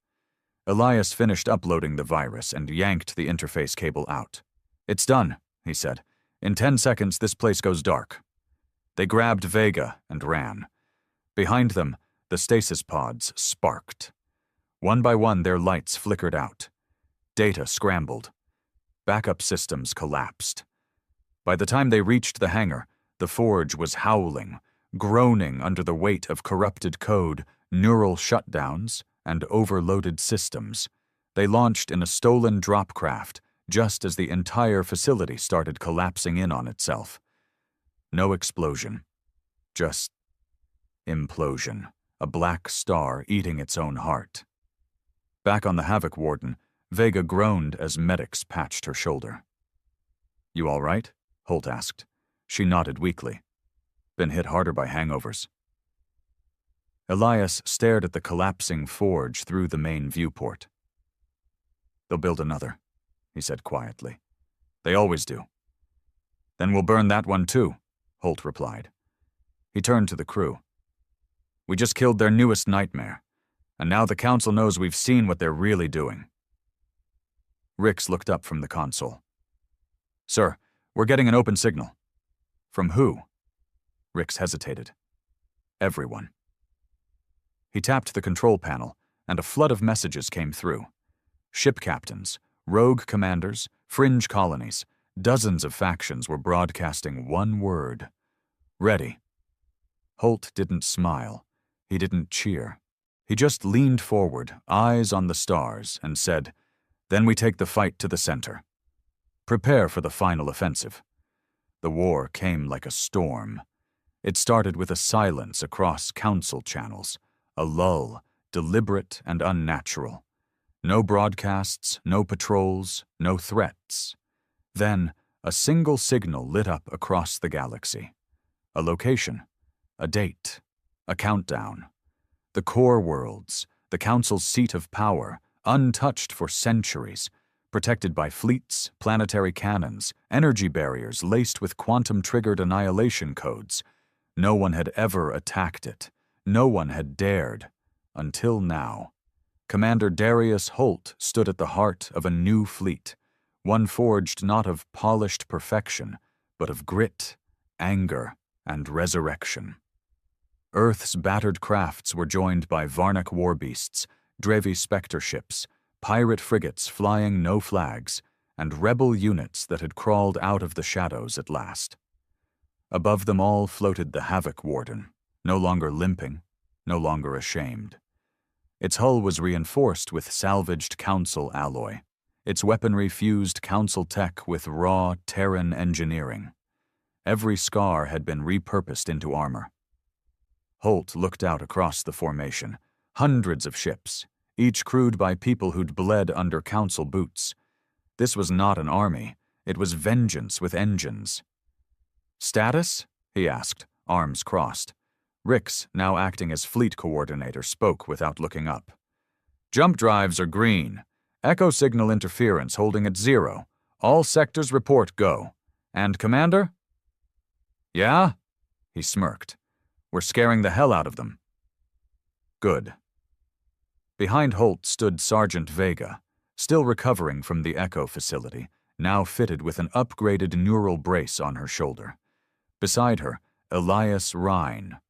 Elias finished uploading the virus and yanked the interface cable out. "It's done," he said. "In 10 seconds, this place goes dark." They grabbed Vega and ran. Behind them, the stasis pods sparked. One by one, their lights flickered out. Data scrambled. Backup systems collapsed. By the time they reached the hangar, the forge was howling, groaning under the weight of corrupted code, neural shutdowns, and overloaded systems. They launched in a stolen dropcraft just as the entire facility started collapsing in on itself. No explosion. Just implosion, a black star eating its own heart. Back on the Havoc Warden, Vega groaned as medics patched her shoulder. "You all right?" Holt asked. She nodded weakly. "Been hit harder by hangovers." Elias stared at the collapsing forge through the main viewport. "They'll build another," he said quietly. "They always do." "Then we'll burn that one too," Holt replied. He turned to the crew. "We just killed their newest nightmare, and now the Council knows we've seen what they're really doing." Rix looked up from the console. "Sir, we're getting an open signal." "From who?" Rix hesitated. "Everyone." He tapped the control panel, and a flood of messages came through. Ship captains, rogue commanders, fringe colonies, dozens of factions were broadcasting one word: ready. Holt didn't smile. He didn't cheer. He just leaned forward, eyes on the stars, and said, "Then we take the fight to the center. Prepare for the final offensive." The war came like a storm. It started with a silence across council channels, a lull, deliberate and unnatural. No broadcasts, no patrols, no threats. Then, a single signal lit up across the galaxy. A location, a date, a countdown. The core worlds, the Council's seat of power, untouched for centuries, protected by fleets, planetary cannons, energy barriers laced with quantum-triggered annihilation codes. No one had ever attacked it. No one had dared. Until now. Commander Darius Holt stood at the heart of a new fleet, one forged not of polished perfection, but of grit, anger, and resurrection. Earth's battered crafts were joined by Varnak warbeasts, Drevi Spectre ships, pirate frigates flying no flags, and rebel units that had crawled out of the shadows at last. Above them all floated the Havoc Warden, no longer limping, no longer ashamed. Its hull was reinforced with salvaged Council alloy. Its weaponry fused Council tech with raw Terran engineering. Every scar had been repurposed into armor. Holt looked out across the formation. Hundreds of ships, each crewed by people who'd bled under Council boots. This was not an army. It was vengeance with engines. "Status?" he asked, arms crossed. Rix, now acting as fleet coordinator, spoke without looking up. "Jump drives are green. Echo signal interference holding at 0. All sectors report go. And Commander?" "Yeah?" He smirked. "We're scaring the hell out of them." "Good." Behind Holt stood Sergeant Vega, still recovering from the Echo facility, now fitted with an upgraded neural brace on her shoulder. Beside her, Elias Rhine,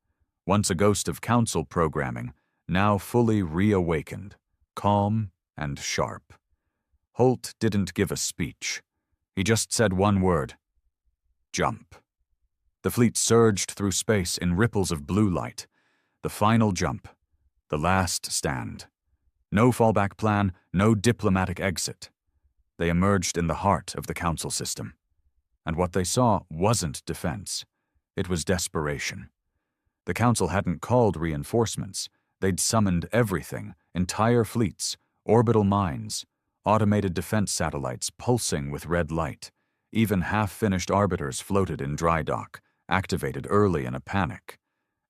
once a ghost of Council programming, now fully reawakened, calm and sharp. Holt didn't give a speech. He just said one word: jump. The fleet surged through space in ripples of blue light. The final jump. The last stand. No fallback plan, no diplomatic exit. They emerged in the heart of the Council system. And what they saw wasn't defense. It was desperation. The Council hadn't called reinforcements. They'd summoned everything, entire fleets, orbital mines, automated defense satellites pulsing with red light. Even half-finished arbiters floated in dry dock, activated early in a panic.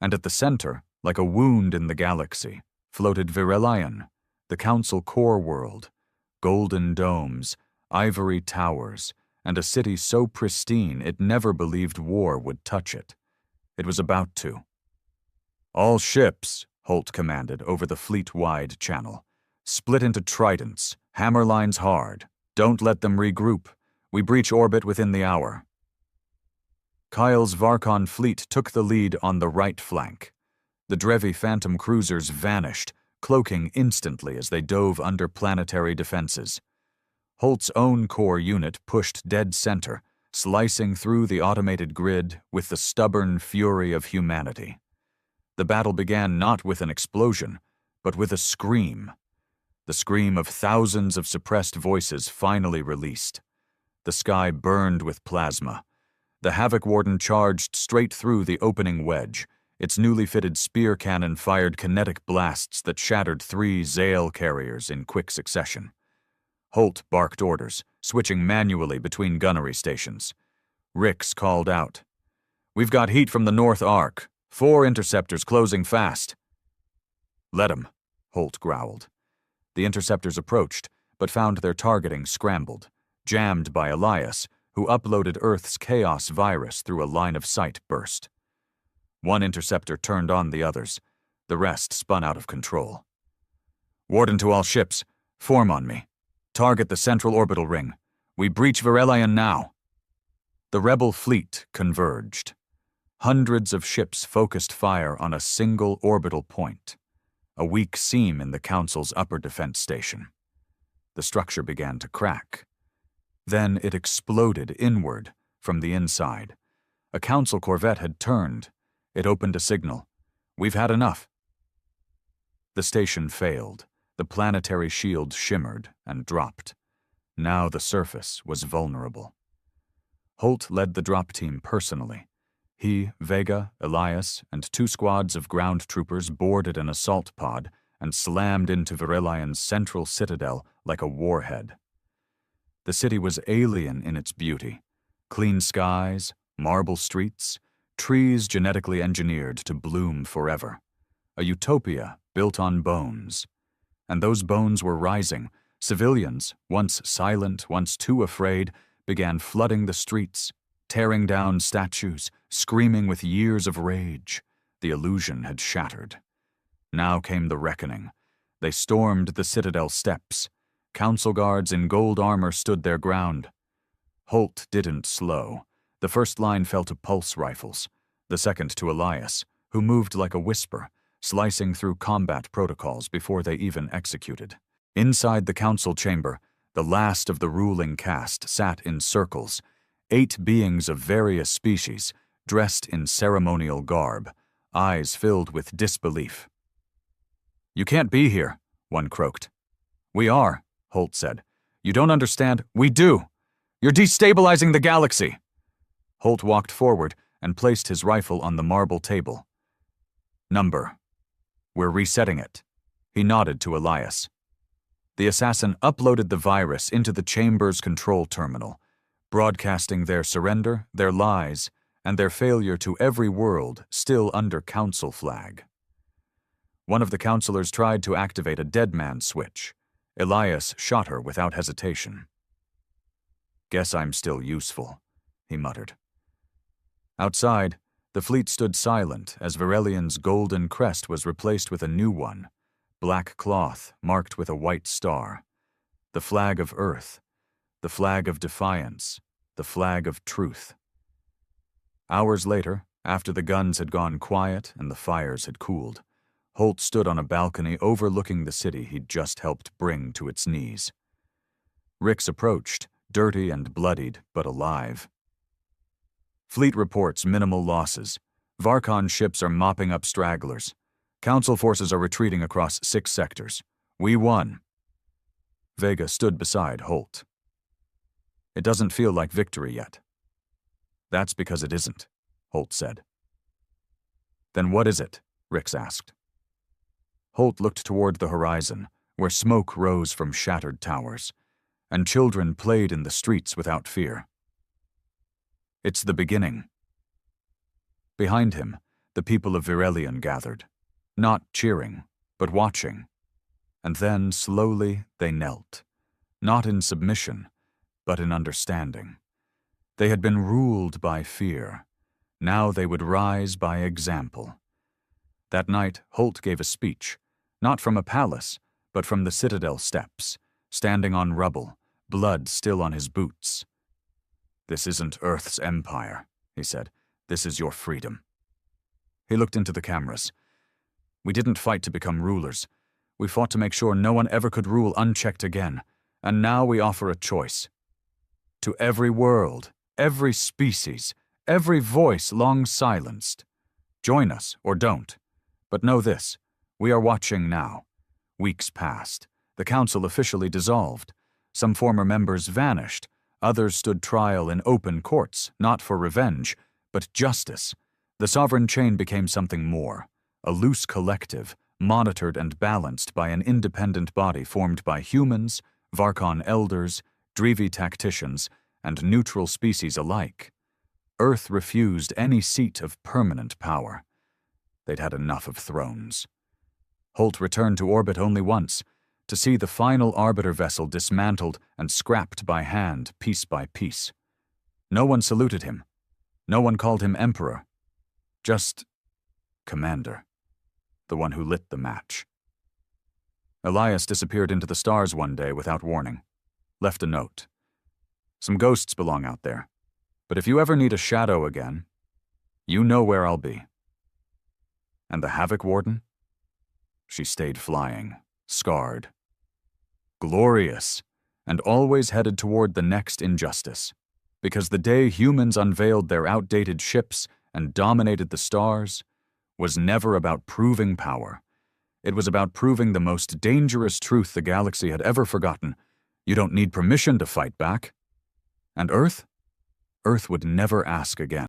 And at the center, like a wound in the galaxy, floated Virelion, the Council core world, golden domes, ivory towers, and a city so pristine it never believed war would touch it. It was about to. "All ships," Holt commanded over the fleet-wide channel. "Split into tridents, hammer lines hard. Don't let them regroup. We breach orbit within the hour." Kyle's Varkon fleet took the lead on the right flank. The Drevi Phantom cruisers vanished, cloaking instantly as they dove under planetary defenses. Holt's own core unit pushed dead center, slicing through the automated grid with the stubborn fury of humanity. The battle began not with an explosion, but with a scream. The scream of thousands of suppressed voices finally released. The sky burned with plasma. The Havoc Warden charged straight through the opening wedge. Its newly fitted spear cannon fired kinetic blasts that shattered 3 Zale carriers in quick succession. Holt barked orders, switching manually between gunnery stations. Rix called out, "We've got heat from the North Arc. 4 interceptors closing fast." "Let 'em," Holt growled. The interceptors approached, but found their targeting scrambled, jammed by Elias, who uploaded Earth's chaos virus through a line-of-sight burst. One interceptor turned on the others. The rest spun out of control. "Warden to all ships, form on me. Target the central orbital ring. We breach Virelion now." The rebel fleet converged. Hundreds of ships focused fire on a single orbital point, a weak seam in the Council's upper defense station. The structure began to crack. Then it exploded inward from the inside. A council corvette had turned. It opened a signal. "We've had enough." The station failed. The planetary shield shimmered and dropped. Now the surface was vulnerable. Holt led the drop team personally. He, Vega, Elias, and 2 squads of ground troopers boarded an assault pod and slammed into Virelion's central citadel like a warhead. The city was alien in its beauty. Clean skies, marble streets, trees genetically engineered to bloom forever. A utopia built on bones. And those bones were rising. Civilians, once silent, once too afraid, began flooding the streets, tearing down statues, screaming with years of rage. The illusion had shattered. Now came the reckoning. They stormed the citadel steps. Council guards in gold armor stood their ground. Holt didn't slow. The first line fell to pulse rifles, the second to Elias, who moved like a whisper, slicing through combat protocols before they even executed. Inside the council chamber, the last of the ruling caste sat in circles, 8 beings of various species, dressed in ceremonial garb, eyes filled with disbelief. "You can't be here," one croaked. "We are," Holt said. "You don't understand. We do. You're destabilizing the galaxy." Holt walked forward and placed his rifle on the marble table. "Number. We're resetting it." He nodded to Elias. The assassin uploaded the virus into the chamber's control terminal, broadcasting their surrender, their lies, and their failure to every world still under council flag. One of the counselors tried to activate a dead man switch. Elias shot her without hesitation. "Guess I'm still useful," he muttered. Outside, the fleet stood silent as Virelion's golden crest was replaced with a new one, black cloth marked with a white star. The flag of Earth, the flag of defiance, the flag of truth. Hours later, after the guns had gone quiet and the fires had cooled, Holt stood on a balcony overlooking the city he'd just helped bring to its knees. Rix approached, dirty and bloodied, but alive. "Fleet reports minimal losses. Varkon ships are mopping up stragglers. Council forces are retreating across 6 sectors. We won." Vega stood beside Holt. "It doesn't feel like victory yet." "That's because it isn't," Holt said. "Then what is it?" Rix asked. Holt looked toward the horizon, where smoke rose from shattered towers, and children played in the streets without fear. "It's the beginning." Behind him, the people of Virelion gathered, not cheering, but watching. And then, slowly, they knelt, not in submission, but in understanding. They had been ruled by fear. Now they would rise by example. That night, Holt gave a speech, not from a palace, but from the citadel steps, standing on rubble, blood still on his boots. "This isn't Earth's empire," he said. "This is your freedom." He looked into the cameras. "We didn't fight to become rulers. We fought to make sure no one ever could rule unchecked again, and now we offer a choice. To every world, every species, every voice long silenced. Join us or don't. But know this, we are watching now. Weeks passed. The council officially dissolved. Some former members vanished. Others stood trial in open courts, not for revenge, but justice. The sovereign chain became something more, a loose collective, monitored and balanced by an independent body formed by humans, Varkon elders, Drevi tacticians, and neutral species alike. Earth refused any seat of permanent power. They'd had enough of thrones. Holt returned to orbit only once, to see the final arbiter vessel dismantled and scrapped by hand, piece by piece. No one saluted him. No one called him emperor. Just commander, the one who lit the match. Elias disappeared into the stars one day without warning. Left a note. "Some ghosts belong out there, but if you ever need a shadow again, you know where I'll be." And the Havoc Warden? She stayed flying, scarred. Glorious, and always headed toward the next injustice. Because the day humans unveiled their outdated ships and dominated the stars was never about proving power. It was about proving the most dangerous truth the galaxy had ever forgotten. You don't need permission to fight back. And Earth? Earth would never ask again.